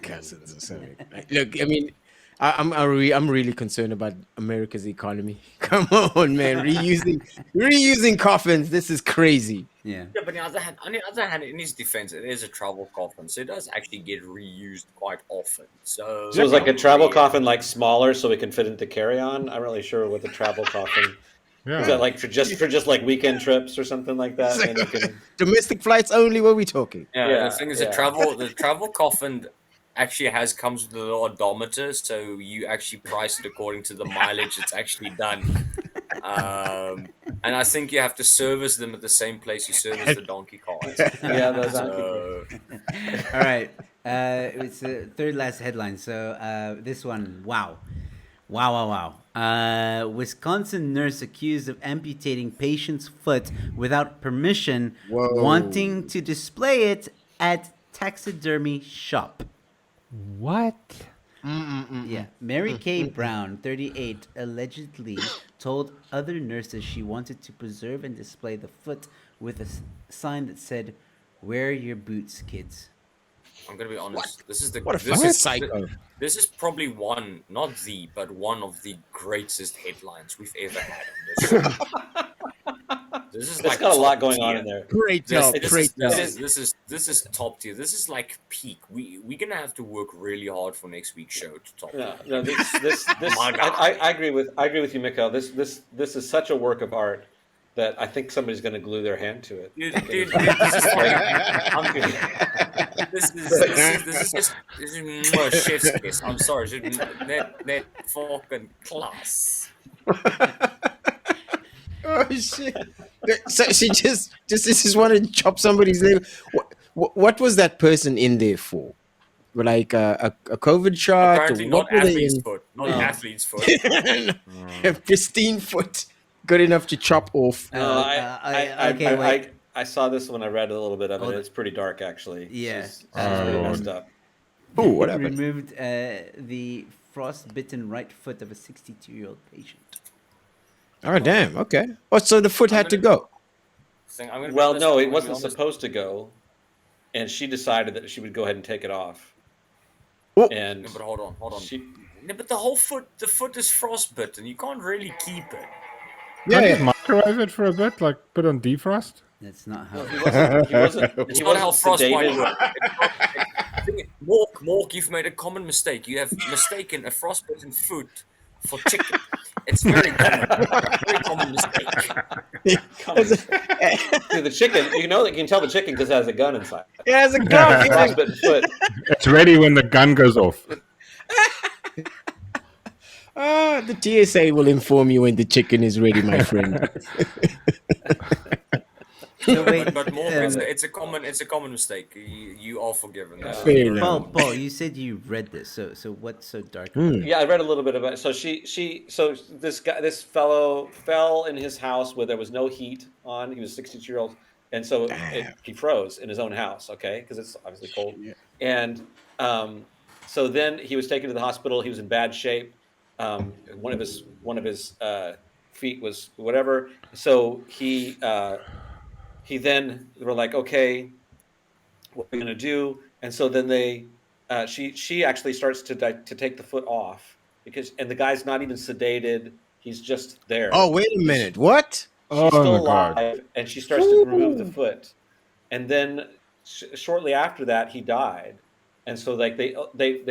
B: cousins or something. Like, look, I mean, I'm really concerned about America's economy. Come on, man, reusing coffins. This is crazy.
E: Yeah.
C: Yeah, but on the other hand, in his defense, it is a travel coffin, so it does actually get reused quite often. So
F: So it's like a travel coffin, like smaller, so we can fit into carry-on. I'm not really sure what the travel coffin.
D: Yeah.
F: Is that like for just like weekend trips or something like that? And you can,
B: Domestic flights only. What are we talking?
C: Yeah, the thing is,
F: yeah.
C: the travel coffin actually comes with a little odometer, so you actually price it according to the mileage it's actually done. And And I think you have to service them at the same place you service the donkey carts.
F: Yeah, those
C: So,
E: All right. It's the third last headline. So this one, wow. Wisconsin nurse accused of amputating patient's foot without permission, wanting to display it at taxidermy shop.
D: What?
E: Yeah. Mary Kay Brown, 38, allegedly told other nurses she wanted to preserve and display the foot with a sign that said, "Wear your boots, kids."
C: I'm gonna be honest. This is the
B: What a
C: this
B: fucking
C: is-
B: psycho.
C: This is probably one, not the, but one of the greatest headlines we've ever had on this show. This is
F: It's got a lot going on in there.
B: Great job. Great job.
C: This is top tier. This is like peak. We're gonna have to work really hard for next week's show to top.
F: No, this
C: My God.
F: I agree with you, Mikhail. This is such a work of art that I think somebody's going to glue their hand to it.
C: Dude, this is like, this is more chef's kiss. I'm sorry, net fucking class.
B: Oh shit! So she just wanted to chop somebody's leg. What was that person in there for? Like a COVID shot?
C: Apparently not athlete's foot. Not athlete's foot.
B: A pristine foot, good enough to chop off.
F: I saw this when I read a little bit of it. It's pretty dark, actually.
E: Yeah.
F: She's pretty messed up.
B: Oh, what happened?
E: Removed the frostbitten right foot of a 62-year-old patient.
B: Oh damn! Okay. Oh, so the foot had to go.
F: Well, no, it wasn't supposed to go, and she decided that she would go ahead and take it off.
B: Oh.
F: And
C: No, but hold on. No, but the foot is frostbitten. You can't really keep it.
D: Can't you microwave it for a bit, like put on defrost?
E: That's not how.
C: It's not how frostbite works. Mork, you've made a common mistake. You have mistaken a frostbitten foot for chicken. It's very common mistake.
F: See, the chicken, you can tell the chicken because it has a gun inside.
B: It has a gun.
F: Frostbitten foot.
D: It's ready when the gun goes off.
B: The TSA will inform you when the chicken is ready, my friend.
E: So wait,
C: but more, it's a common mistake. You are forgiven.
E: Paul, you said you read this. So what's so dark?
F: Yeah, I read a little bit about it. So this fellow fell in his house where there was no heat on. He was 62-year-old, and so he froze in his own house. Okay, because it's obviously cold. Yeah. And so then he was taken to the hospital. He was in bad shape. One of his feet was whatever. So he then were like, okay, what are we gonna do? And so then she actually starts to take the foot off and the guy's not even sedated. He's just there.
B: Oh, wait a minute. What?
F: She's still alive, and she starts to remove the foot. And then shortly after that, he died. And so like they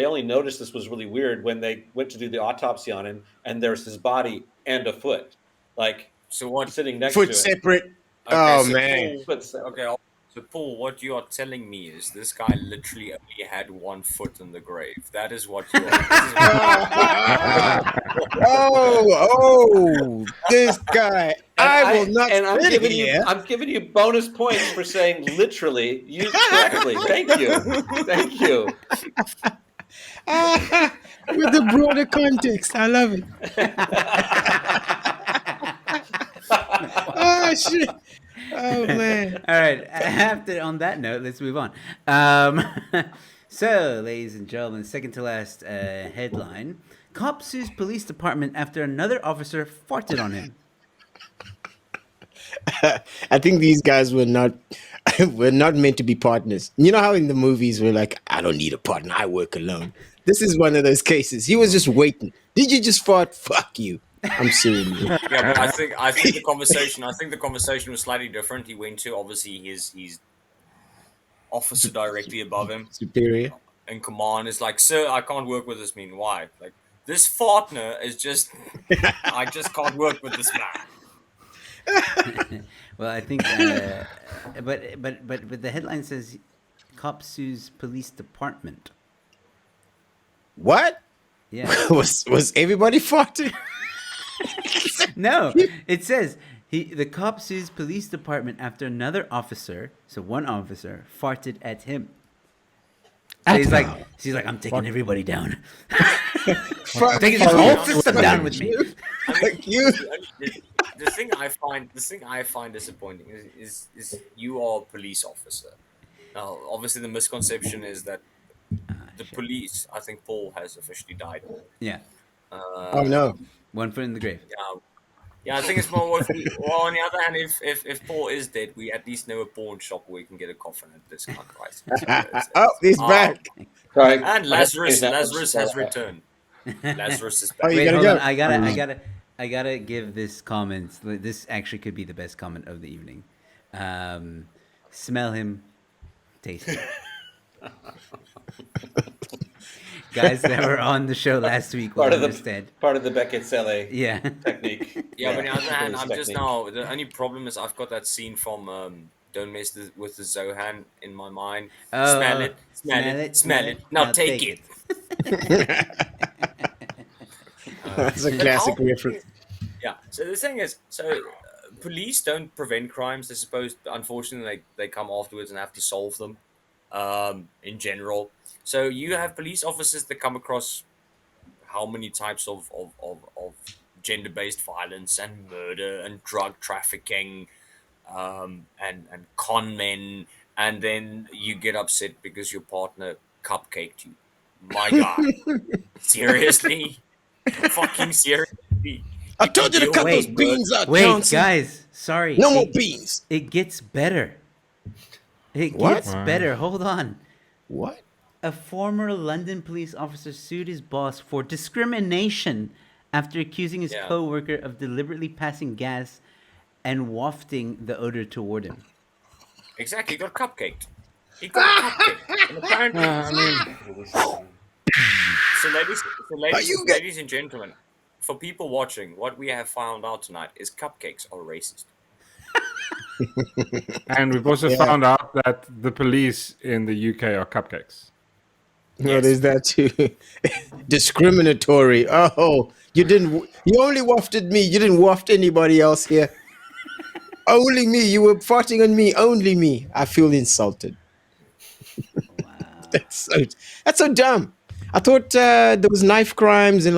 F: only noticed this was really weird when they went to do the autopsy on him, and there's his body and a foot, like sitting next to it.
B: Foot separate.
C: Okay,
B: Oh man.
C: Okay, so Paul, what you are telling me is this guy literally only had one foot in the grave. That is what you are.
B: Oh, this guy. I will not.
F: And I'm
B: sit
F: giving
B: here.
F: I'm giving you bonus points for saying literally used correctly. Thank you. Thank you.
B: With the broader context, I love it. Oh shit! Oh man!
E: All right. On that note, let's move on. So, ladies and gentlemen, second to last headline: Cop sues police department after another officer farted on him.
B: I think these guys were not meant to be partners. You know how in the movies we're like, I don't need a partner, I work alone. This is one of those cases. He was just waiting. Did you just fart? Fuck you. I'm suing you.
C: Yeah, but I think the conversation was slightly different. He went to obviously his officer directly above him,
B: superior
C: in command. Is like, sir, I can't work with this man. Why? Like this partner is just, I just can't work with this man.
E: Well, I think, but the headline says, "Cop sues police department."
B: What?
E: Yeah.
B: was everybody farting?
E: No, it says The cop sues police department after another officer, so one officer, farted at him. So she's like, I'm taking everybody down. I'm taking this whole system down with me.
B: Like you.
C: The thing I find disappointing is you are a police officer. Now, obviously, the misconception is that the police. I think Paul has officially died.
E: Yeah.
B: Oh no.
E: One foot in the grave.
C: Yeah, I think it's more. Well, on the other hand, if Paul is dead, we at least know a pawn shop where we can get a coffin at discount price.
B: Oh, he's back.
F: Right.
C: And Lazarus has returned. Lazarus is back.
B: Oh, you
E: Wait,
B: gotta
E: hold
B: go.
E: on. I gotta give this comment. This actually could be the best comment of the evening. Smell him, taste him. Guys that were on the show last week will understand.
F: Part of the Beckett's
E: Yeah.
F: technique.
C: Yeah, but on the other hand, I'm just now. The only problem is I've got that scene from Don't Mess with the Zohan in my mind. Smell it. Now take it.
B: That's a classic reference.
C: Yeah. So the thing is, police don't prevent crimes. They're supposed, unfortunately, they come afterwards and have to solve them. In general, so you have police officers that come across how many types of gender-based violence and murder and drug trafficking, and con men, and then you get upset because your partner cupcaked you. My God, seriously, fucking seriously.
B: I told you to cut those beans out,
E: Wait,
B: Johnson.
E: guys, sorry.
B: No more beans.
E: It gets better. It
B: What?
E: gets better. Hold on.
B: What?
E: A former London police officer sued his boss for discrimination after accusing his co-worker of deliberately passing gas and wafting the odor toward him.
C: Exactly, he got cupcaked. And apparently, ladies and gentlemen, for people watching, what we have found out tonight is cupcakes are racist.
D: And we've also found out that the police in the UK are cupcakes.
B: No, there's that too. Discriminatory. Oh, you only wafted me. You didn't waft anybody else here. Only me. You were farting on me. Only me. I feel insulted. Wow. That's so dumb. I thought there was knife crimes and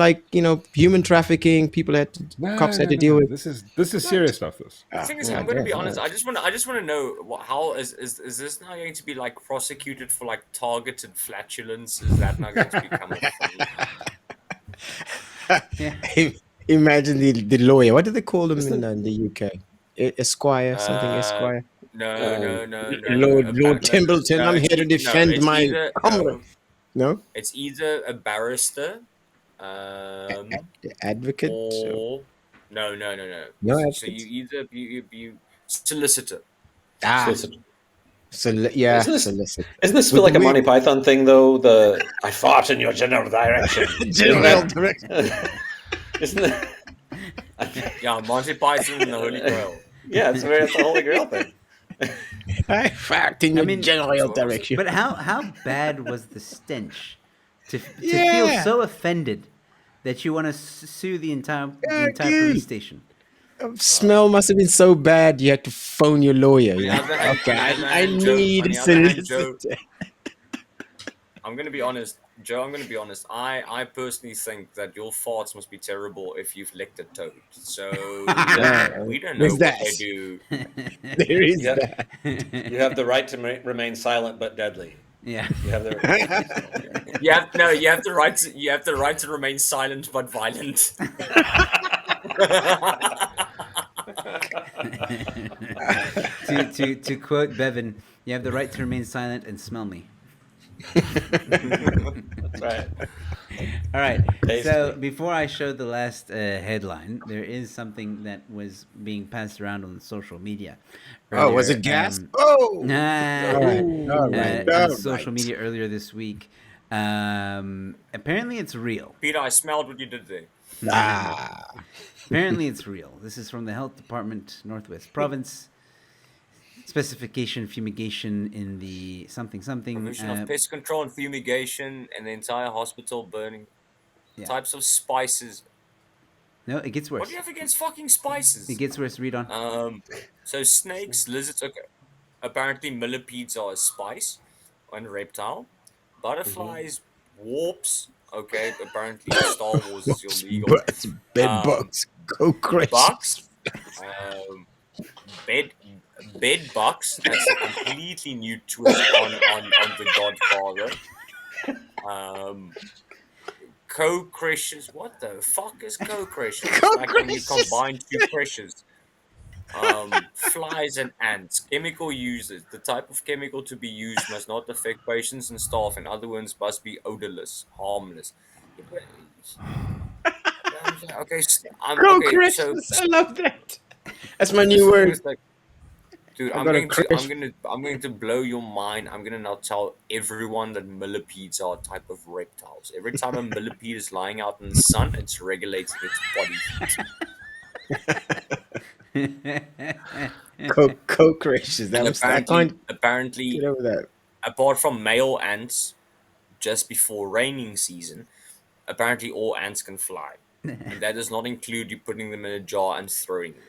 B: human trafficking. Cops had to deal with.
D: This is serious stuff.
C: The thing is, I'm going to be honest. I just want to know how is this now going to be prosecuted for targeted flatulence? Is that now going to become a thing?
B: Imagine the lawyer. What do they call them in the UK? Esquire, something Esquire.
C: No.
B: Lord Templeton. I'm here to defend my comrade. No,
C: it's either a barrister,
B: advocate,
C: or no.
B: No,
C: so you solicitor.
F: Solicitor.
B: Solicitor.
F: Isn't this feel like a Monty Python thing though? I fought in your general direction.
B: General direction.
F: Isn't it?
C: Yeah, Monty Python and the Holy Grail.
F: Yeah, it's the Holy Grail thing.
B: I fact in your general direction.
E: But how bad was the stench to feel so offended that you want to sue the entire police station?
B: Smell must have been so bad you had to phone your lawyer. I need solicitor.
C: I'm going to be honest, Joe. I personally think that your farts must be terrible if you've licked a toad. So we don't know what they do.
B: There is that.
F: You have the right to remain silent but deadly.
E: Yeah.
F: You have the.
C: You have the right. You have the right to remain silent but violent.
E: to quote Bevan, you have the right to remain silent and smell me.
F: That's right.
E: All right. So before I show the last headline, there is something that was being passed around on social media.
B: Earlier. Oh, was it gas?
E: On social media earlier this week. Apparently, it's real.
C: Peter, I smelled what you did there.
E: Apparently, it's real. This is from the Health Department, Northwest Province. Specification fumigation in the something.
C: Provision of pest control and fumigation and the entire hospital burning. Types of spices.
E: No, it gets
C: What
E: worse.
C: do you have against fucking spices?
E: It gets worse. Read on.
C: So snakes, lizards. Okay. Apparently, millipedes are a spice and reptile. Butterflies, warps. Okay. Apparently, in Star Wars is illegal.
B: But bed bugs go crazy.
C: Bucks. Bed bucks. That's a completely new twist on the Godfather. Co-crushes. What the fuck is co-crushes? It's like when you combine two crushes. Flies and ants. Chemical uses. The type of chemical to be used must not affect patients and staff. In other words, must be odorless, harmless. Okay,
B: Co-crushes. I love that. That's my new word.
C: Dude,
B: I'm
C: I'm going to blow your mind. I'm gonna now tell everyone that millipedes are a type of reptiles. Every time a millipede is lying out in the sun, it's regulating its body heat.
B: Co-crushes. That was
C: apparently,
B: get over that.
C: Apart from male ants, just before raining season, apparently all ants can fly, and that does not include you putting them in a jar and throwing them.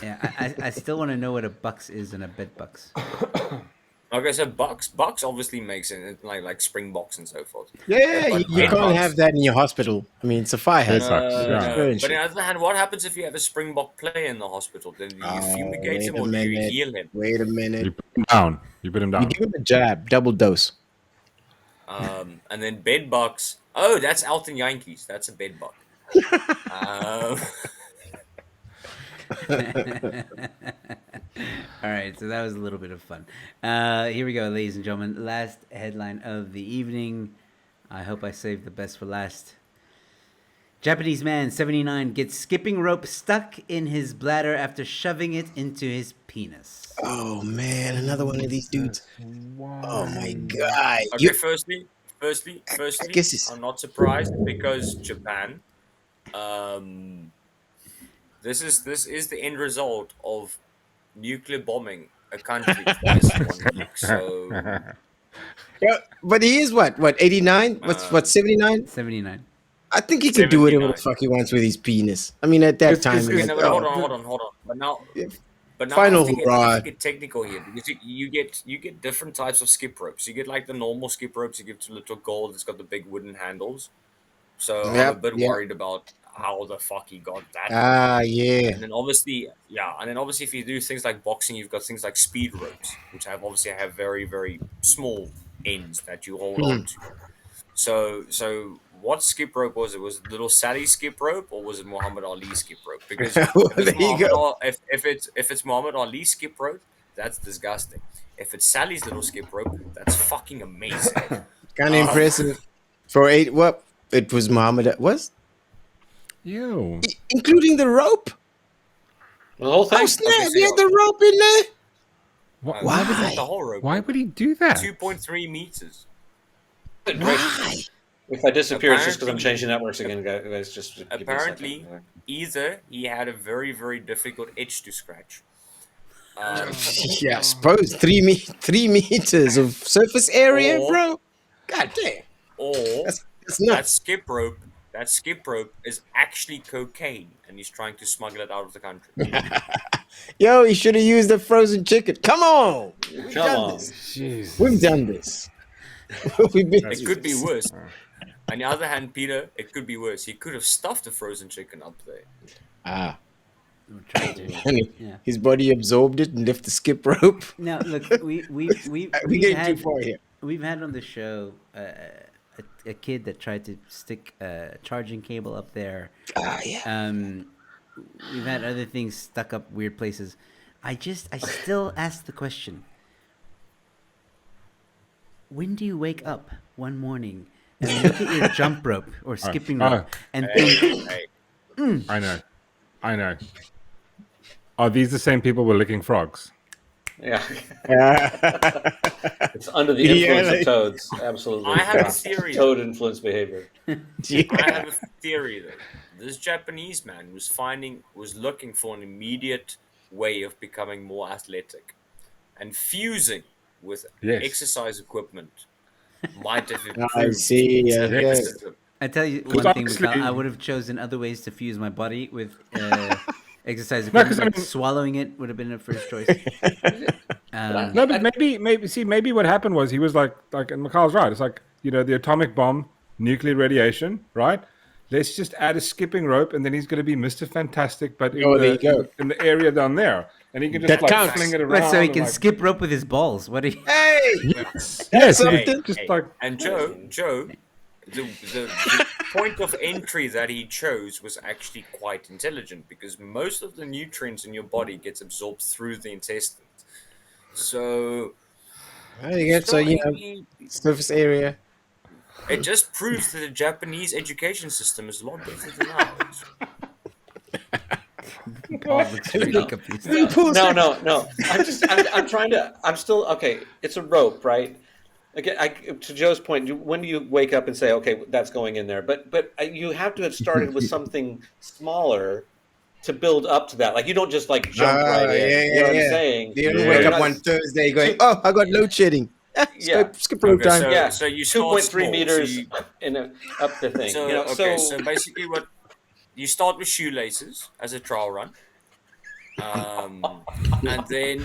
E: Yeah, I still want to know what a bucks is and a bed bucks.
C: Okay, so bucks obviously makes it like springboks and so forth.
B: Yeah,
C: but
B: you can't have that in your hospital. I mean, it's a fire hazard.
C: But on the other hand, what happens if you have a springbok player in the hospital? Then do you fumigate him or do you heal him?
B: Wait a minute.
D: You put him down. You put him down.
B: You give him a jab, double dose.
C: And then bedbugs. Oh, that's Elton Yankees. That's a bedbug.
E: All right, so that was a little bit of fun. Here we go, ladies and gentlemen. Last headline of the evening. I hope I saved the best for last. Japanese man, 79, gets skipping rope stuck in his bladder after shoving it into his penis.
B: Oh man, another one of these dudes. Oh my god.
C: Okay, firstly, I'm not surprised because Japan. This is the end result of nuclear bombing a country twice in 1 week. So,
B: yeah, but he is what 89? What's 79?
E: 79.
B: I think he can do whatever the fuck he wants with his penis. I mean, at that time,
C: hold on. But now,
B: final
C: I think
B: hurrah.
C: get technical here because you get different types of skip ropes. You get like the normal skip ropes you give to little gold. It's got the big wooden handles. So I'm a bit worried about how the fuck he got that.
B: Yeah.
C: And then obviously, if you do things like boxing, you've got things like speed ropes, which have very, very small ends that you hold on to. So what skip rope was it? Was it little Sally skip rope or was it Muhammad Ali skip rope? Because if it's Muhammad Ali skip rope, that's disgusting. If it's Sally's little skip rope, that's fucking amazing.
B: Kind of impressive. For 8, what? It was Muhammad. Was?
D: You.
B: Including the rope?
F: The whole thing?
B: Oh, snap. He had the rope in there?
C: Why? The whole rope.
D: Why would he do that?
C: 2.3 meters.
B: Why?
F: If I disappear, it's just because I'm changing networks again, guys. Just
C: apparently, either he had a very, very difficult itch to scratch.
B: Yeah, I suppose 3 meters of surface area, bro. God damn.
C: Or
B: that's nuts.
C: That skip rope is actually cocaine, and he's trying to smuggle it out of the country.
B: Yo, he should have used the frozen chicken. Come on, we've done this.
D: Jeez.
B: We've done this.
C: It could be worse. On the other hand, Peter, it could be worse. He could have stuffed the frozen chicken up there.
B: His body absorbed it and left the skip rope.
E: Now, look, we're
B: getting too far here.
E: We've had on the show a kid that tried to stick a charging cable up there.
B: Yeah.
E: We've had other things stuck up weird places. I still ask the question: when do you wake up one morning and look at your jump rope or skipping rope and think,
D: I know. Are these the same people who are licking frogs?
F: Yeah. It's under the influence of toads. Absolutely.
C: I have a theory.
F: Toad influenced behavior.
C: I have a theory that this Japanese man was looking for an immediate way of becoming more athletic, and fusing with exercise equipment might have improved.
B: I see.
C: his athleticism.
E: I tell you
D: Because
E: one thing,
D: honestly-
E: Mikhail, I would have chosen other ways to fuse my body with exercise
D: No,
E: equipment.
D: 'cause I
E: Like
D: mean-
E: swallowing it would have been a first choice.
D: No, but maybe what happened was he was like, and Mikhail's right. It's like, the atomic bomb, nuclear radiation, right? Let's just add a skipping rope, and then he's going to be Mr. Fantastic, but in,
B: there you go.
D: in the area down there, and he can just
B: That counts.
D: fling it around.
E: Right, so he
D: and,
E: can
D: like-
E: skip rope with his balls. What do you?
B: Hey,
D: Yes,
C: Hey,
D: just
C: hey,
D: like
C: and Joe, the point of entry that he chose was actually quite intelligent because most of the nutrients in your body gets absorbed through the intestines. So,
B: you get surface area.
C: it just proves that the Japanese education system is a lot better than ours.
E: Paul looks really confused.
F: No. I'm trying to. I'm still okay. It's a rope, right? Again, to Joe's point, when do you wake up and say, "Okay, that's going in there"? But you have to have started with something smaller to build up to that. Like you don't just like jump right in. You know what I'm saying?
B: You don't wake up one Thursday going, "Oh, I got load shedding." Skip rope time.
C: So you start
F: 2.3
C: small,
F: meters
C: so
F: up the thing.
C: So, so basically, what you start with shoelaces as a trial run, and then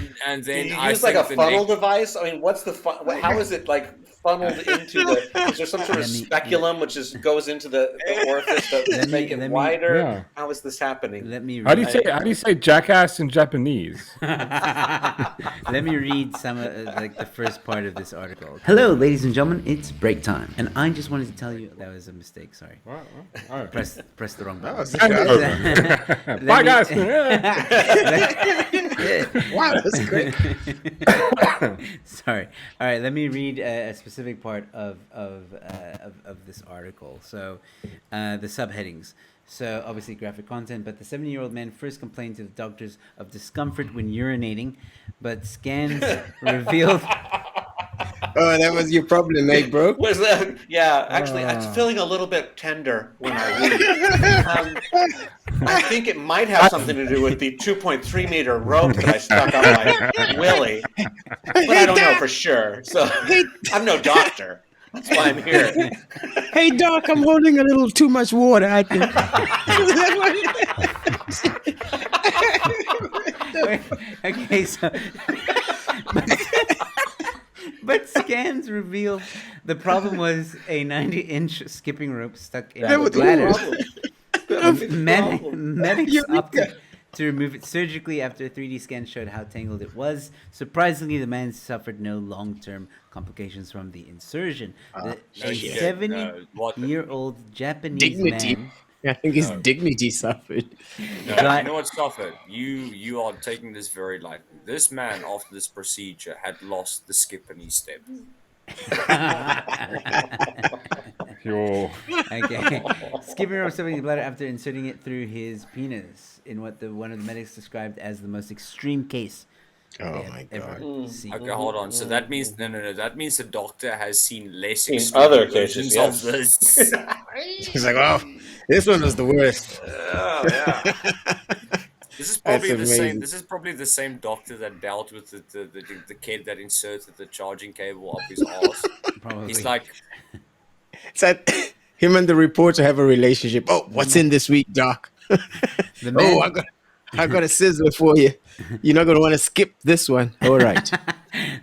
F: Do you
C: I
F: use like
C: think
F: a
C: the
F: funnel
C: next-
F: device? I mean, what's the how is it like funneled into the? Is there some sort of speculum which goes into the orifice to make it wider?
D: Yeah.
F: How is this happening?
E: Let me.
D: How do you say jackass in Japanese?
E: Let me read some of like the first part of this article. Hello, ladies and gentlemen, it's break time, and I just wanted to tell you that was a mistake. Sorry, press the wrong button.
D: Bye, guys.
B: Wow, that's great.
E: Sorry. All right, let me read a specific part of this article. So, the subheadings. So, obviously, graphic content. But the 70-year-old man first complained to the doctors of discomfort when urinating, but scans revealed.
B: Oh, that was your problem, mate, bro.
F: Was that? Yeah, actually, it's feeling a little bit tender when I read. I think it might have something to do with the 2.3 meter rope that I stuck on my willy, but I don't know for sure. So I'm no doctor. That's why I'm here.
B: Hey, Doc, I'm holding a little too much water, I think.
E: Okay, so. But scans revealed the problem was a 90-inch skipping rope stuck in the bladder. Medics opted to remove it surgically after a 3D scan showed how tangled it was. Surprisingly, the man suffered no long-term complications from the insertion. A 70-year-old Japanese
B: Dignity.
E: man.
B: I think his dignity suffered.
C: No, you know what suffered? You are taking this very lightly. This man, after this procedure, had lost the skip in his step.
E: Okay. Skipping rope stuffing the bladder after inserting it through his penis in what one of the medics described as the most extreme case.
B: Oh my god.
E: Seen.
C: Okay, hold on. So that means no. That means the doctor has seen less
F: Seen
C: extreme
F: other
C: versions
F: cases,
C: of this.
B: He's like, oh, this one was the worst.
C: This is probably
B: That's
C: the same.
B: amazing.
C: This is probably the same doctor that dealt with the kid that inserted the charging cable up his ass.
E: Probably.
C: He's like,
B: It's like him and the reporter have a relationship. Oh, what's in this week, Doc?
E: The man-
B: Oh, I got a sizzler for you. You're not going to want to skip this one. All right.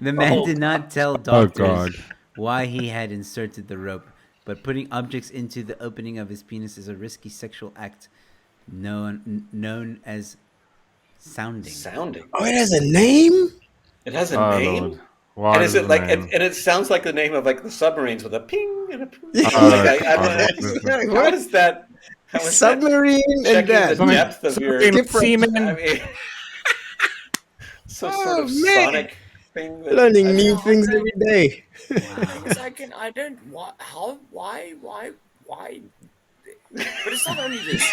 E: The man did not tell doctors
D: God.
E: why he had inserted the rope, but putting objects into the opening of his penis is a risky sexual act known as sounding.
F: Sounding.
B: Oh, it has a name?
F: It has a
D: Oh,
F: name.
D: Lord. Why
F: And is
D: does
F: it like?
D: name?
F: And it sounds like the name of like the submarines with a ping and a. Ping.
D: Oh,
F: Like, I
D: that's
F: don't know. How is that? How is
B: Submarine
F: that
B: and that.
F: checking the depth of your
D: Submarine semen.
F: I mean, some sort of
B: Oh, man.
F: sonic thing. That,
B: Learning new things every day.
C: because I don't. Why? How? Why? But it's not only this.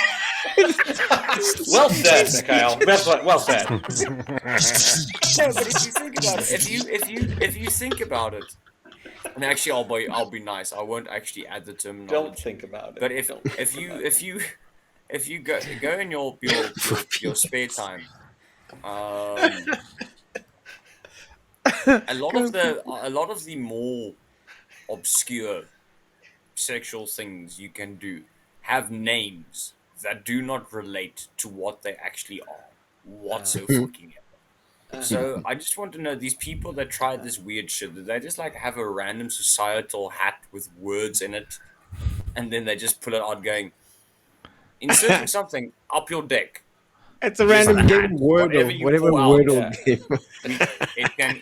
F: Well said, Mikhail. Well said.
C: No, but if you think about it, if you think about it, and actually I'll be nice. I won't actually add the terminology.
F: Don't think about it.
C: But if you go in your spare time, a lot of the more obscure sexual things you can do have names that do not relate to what they actually are whatsoever. So I just want to know, these people that try this weird shit, do they just like have a random societal hat with words in it, and then they just pull it out going, inserting something up your dick?
B: It's a random game, Wordle, whatever Wordle game.
C: It can.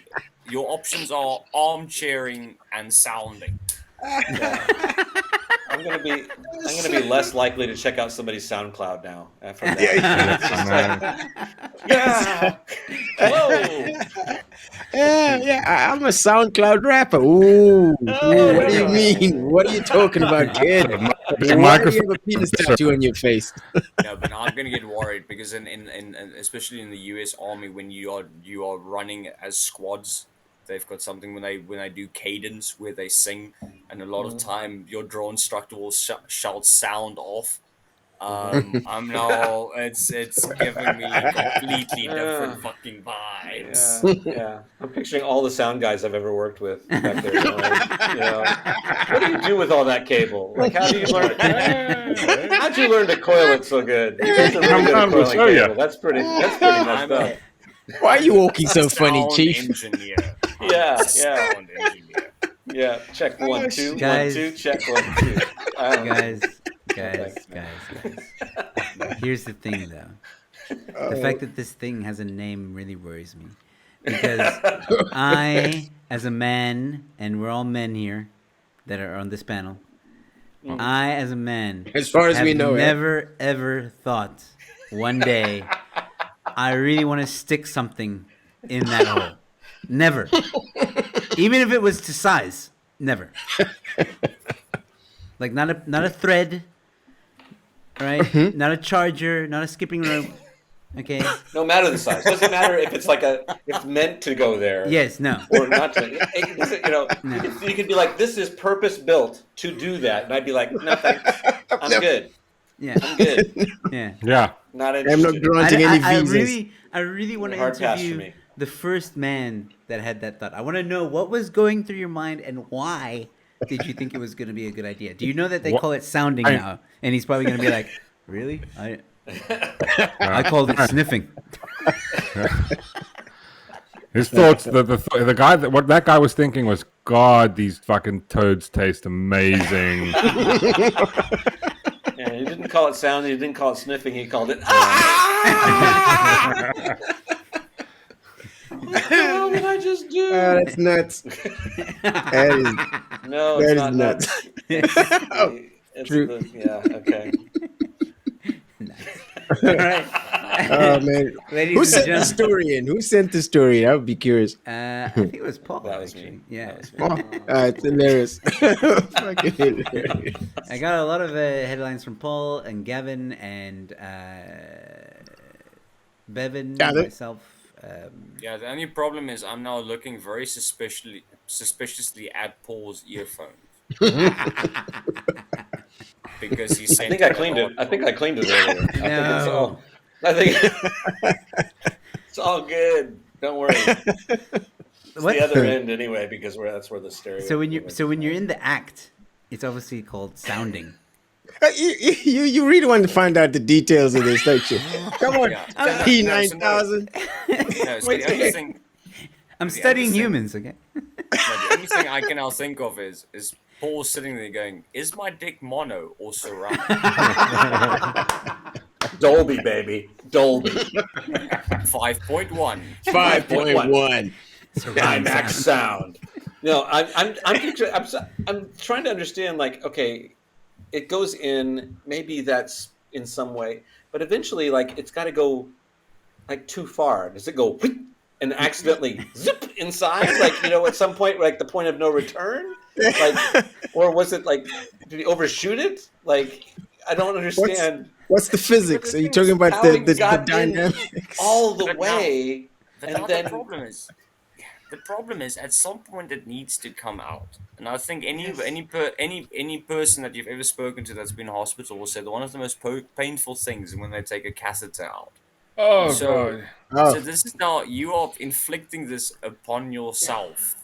C: Your options are armchairing and sounding.
F: I'm gonna be less likely to check out somebody's SoundCloud now after that.
B: I'm a SoundCloud rapper. Ooh, what do you mean? What are you talking about, kid? Why do you have a penis tattoo on your face?
C: No, but I'm gonna get worried because in especially in the U.S. Army, when you are running as squads, they've got something when they do cadence where they sing, and a lot of time your drill instructor will shout sound off. I'm now it's giving me completely different fucking vibes.
F: Yeah. I'm picturing all the sound guys I've ever worked with back there. What do you do with all that cable? Like, how do you learn? How'd you learn to coil it so good? You guys are really good at coiling cable. That's pretty messed up.
B: Why are you walking so funny, Chief?
C: Engineer.
F: Yeah. Check 1 2
E: Guys.
F: 1 2. Check 1 2.
E: Guys. Here's the thing, though. The fact that this thing has a name really worries me, because I, as a man, and we're all men here that are on this panel, I, as a man,
B: as far as we know,
E: never ever thought one day I really want to stick something in that hole. Never. Even if it was to size. Never. Like not a thread, right? Not a charger, not a skipping rope. Okay.
F: No matter the size. Doesn't matter if it's like it's meant to go there.
E: Yes, no.
F: Or not to. You could be like, this is purpose built to do that, and I'd be like, no thanks. I'm good.
E: Yeah.
F: I'm good.
E: Yeah.
F: Not
B: I'm not
F: interested.
B: granting any visas.
E: I really want to
F: Hard pass for
E: interview
F: me.
E: the first man that had that thought. I want to know what was going through your mind and why did you think it was going to be a good idea? Do you know that they call it sounding now? And he's probably going to be like, really? I called it sniffing.
D: His thoughts, the guy what that guy was thinking was, God, these fucking toads taste amazing.
F: Yeah, he didn't call it sounding. He didn't call it sniffing. He called it. What the hell did I just do?
B: That's nuts.
F: No,
B: that
F: it's
B: is
F: not
B: nuts. True.
F: Okay.
E: All right.
B: Oh man, who sent the story in? Who sent the story? I would be curious.
E: I think it was Paul.
F: That was me.
E: Yeah.
B: It's hilarious. Fucking hilarious.
E: I got a lot of headlines from Paul and Gavin and Bevan, myself.
C: The only problem is I'm now looking very suspiciously at Paul's earphones. Because he sent
F: I think I cleaned it. I think I cleaned it earlier.
E: No.
F: I think it's all good. Don't worry. It's the other end anyway, because that's where the stereo.
E: So when you're in the act, it's obviously called sounding.
B: You really want to find out the details of this, don't you? Come on, P9000.
E: I'm studying humans, okay?
C: The only thing I can now think of is Paul sitting there going, "Is my dick mono or surround?"
F: Dolby, baby, Dolby.
C: 5.1.
B: 5.1.
F: IMAX sound. No, I'm trying to understand. Like, okay, it goes in. Maybe that's in some way, but eventually, like, it's got to go like too far. Does it go and accidentally zip inside? Like, at some point, like the point of no return. Like, or was it like, did he overshoot it? Like, I don't understand.
B: What's the physics? Are you talking about the dynamics?
F: All the way,
C: The problem is, at some point it needs to come out, and I think any person that you've ever spoken to that's been in hospital will say that one of the most painful things is when they take a catheter out.
D: God.
C: So this is now, you are inflicting this upon yourself.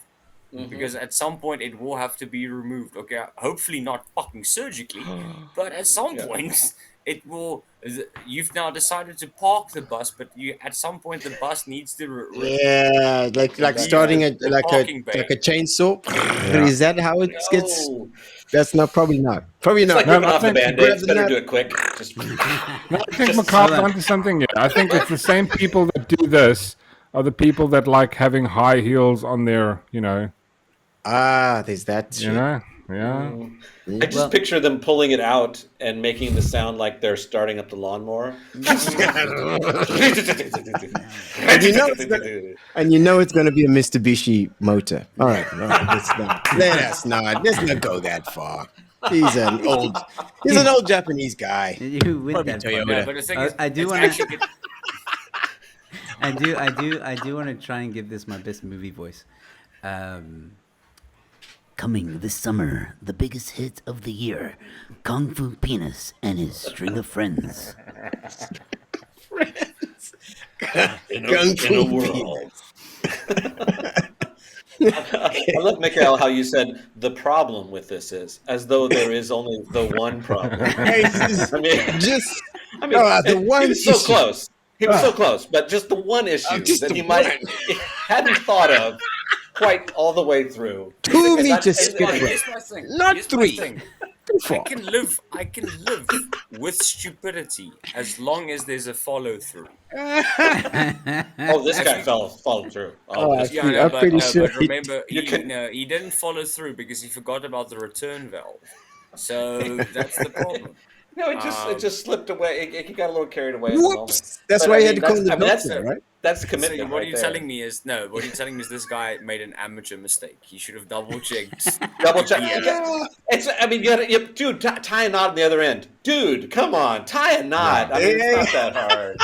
C: Because at some point it will have to be removed. Okay, hopefully not fucking surgically, but at some point it will. You've now decided to park the bus, but at some point the bus needs to.
B: Yeah, like starting a chainsaw. Is that how it gets? That's
F: It's
B: probably not.
F: like ripping off the Band-Aids. Better do it quick. Just,
D: I think Macabre onto something. Yeah, I think it's the same people that do this are the people that like having high heels on their,
B: there's that.
D: Yeah.
F: I just picture them pulling it out and making the sound like they're starting up the lawnmower.
B: and you know it's going to be a Mitsubishi motor. All right. Let's not go that far. He's an old Japanese guy.
E: You win that
B: Toyota.
C: But the thing is,
E: I do
C: it's
E: want to.
C: actually-
E: I do want to try and give this my best movie voice. Coming this summer, the biggest hit of the year, Kung Fu Penis and his string of friends.
F: In a world. I love, Mikhail, how you said the problem with this is, as though there is only the one problem.
B: The one
F: he was so close. He was so close, but just the one issue that he hadn't thought of quite all the way through.
B: 2 meters skip rope.
C: Here's my thing.
B: Not
C: Here's my
B: 3.
C: thing. I can live with stupidity as long as there's a follow through.
F: This guy followed through.
B: I'm pretty sure.
C: But remember, he didn't follow through because he forgot about the return valve. So that's the problem.
F: No, it just slipped away. He got a little carried away.
B: Whoops! That's why he had to call the doctor, right?
F: That's the commitment.
C: So what
F: right
C: you're
F: there.
C: telling me is this guy made an amateur mistake. He should have double checked.
F: Dude, tie a knot on the other end. Dude, come on, tie a knot. It's not that hard.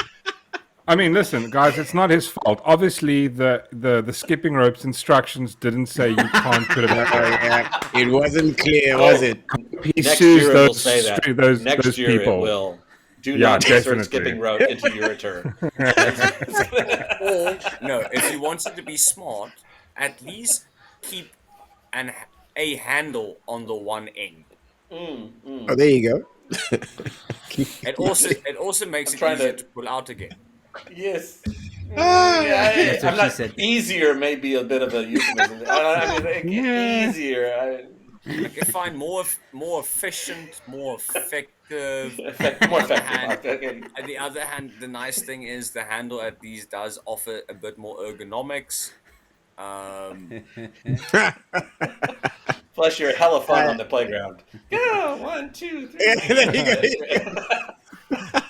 D: I mean, listen, guys, it's not his fault. Obviously, the skipping ropes instructions didn't say you can't put it out.
B: It wasn't clear, was it?
D: He
F: Next
D: sues
F: year it will say that.
D: those
F: Next year
D: people.
F: it will. Do not insert skipping rope into your return.
C: Or, no, if you wanted to be smart, at least keep a handle on the one end.
B: Oh, there you go.
C: It also makes it easier to pull out again.
F: Yes.
E: That's what
F: I'm
E: she
F: not.
E: said.
F: Easier may be a bit of a euphemism. Easier.
C: I can find more efficient, more effective.
F: More effective.
C: On the other hand, the nice thing is the handle at these does offer a bit more ergonomics.
F: Plus, you're hella fun on the playground. Go 1, 2, 3.
B: There you go.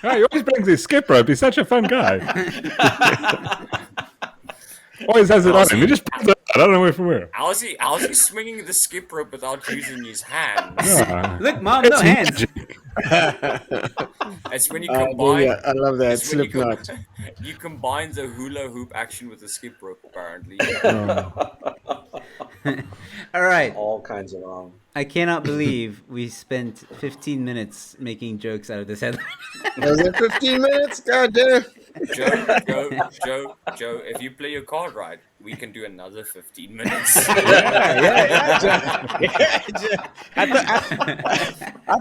D: Oh, he always brings his skip rope. He's such a fun guy. Always has it on him. He just pulls it out. I don't know where from where.
C: How's he swinging the skip rope without using his hands?
D: Yeah.
E: Look, Mom, no hands.
C: It's when you
B: Baby,
C: combine.
B: I love that
C: it's when
B: slip knot.
C: You combine the hula hoop action with the skip rope, apparently.
E: All right.
F: All kinds of wrong.
E: I cannot believe we spent 15 minutes making jokes out of this headline.
B: Was it 15 minutes? God damn.
C: Joe, if you play your card right, we can do another 15 minutes.
B: I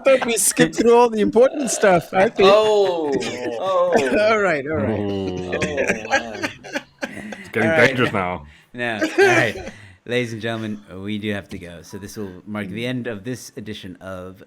B: thought we skipped through all the important stuff. I think.
F: Oh.
B: All right.
D: It's getting dangerous now.
E: No. All right. Ladies and gentlemen, we do have to go. So this will mark the end of this edition of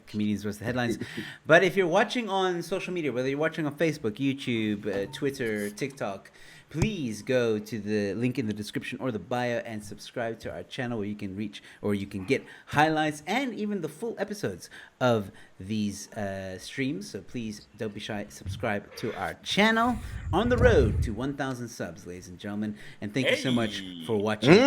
E: Comedians Roast the Headlines. But if you're watching on social media, whether you're watching on Facebook, YouTube, Twitter, TikTok, please go to the link in the description or the bio and subscribe to our channel where you can reach or you can get highlights and even the full episodes of these streams. So please don't be shy. Subscribe to our channel on the road to 1,000 subs, ladies and gentlemen. And thank you so much for watching.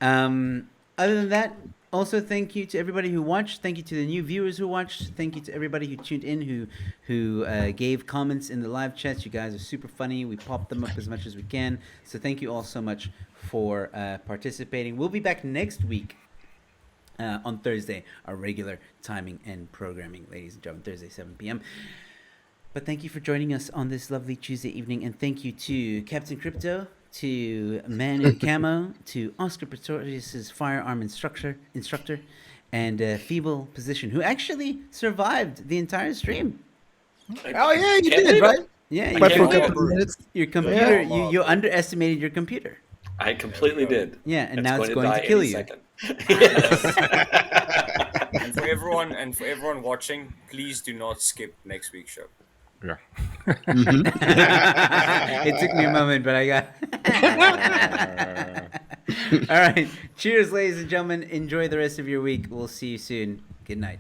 E: Other than that, also thank you to everybody who watched. Thank you to the new viewers who watched. Thank you to everybody who tuned in, who gave comments in the live chats. You guys are super funny. We pop them up as much as we can. So thank you all so much for participating. We'll be back next week on Thursday, our regular timing and programming, ladies and gentlemen, Thursday, 7 p.m. But thank you for joining us on this lovely Tuesday evening. And thank you to Captain Crypto, to Man in Camo, to Oscar Pistorius's firearm instructor, and Feeble Position, who actually survived the entire stream.
B: Oh yeah, you did, right?
E: Yeah,
B: But for a
E: you-
B: couple of minutes.
E: your computer,
B: Yeah.
E: you underestimated your computer.
F: I completely did.
E: Yeah, and now it's going
F: die
E: to kill
F: any
E: you.
F: second.
C: And for everyone watching, please do not skip next week's show.
D: Yeah.
E: It took me a moment, but I got. All right. Cheers, ladies and gentlemen. Enjoy the rest of your week. We'll see you soon. Good night.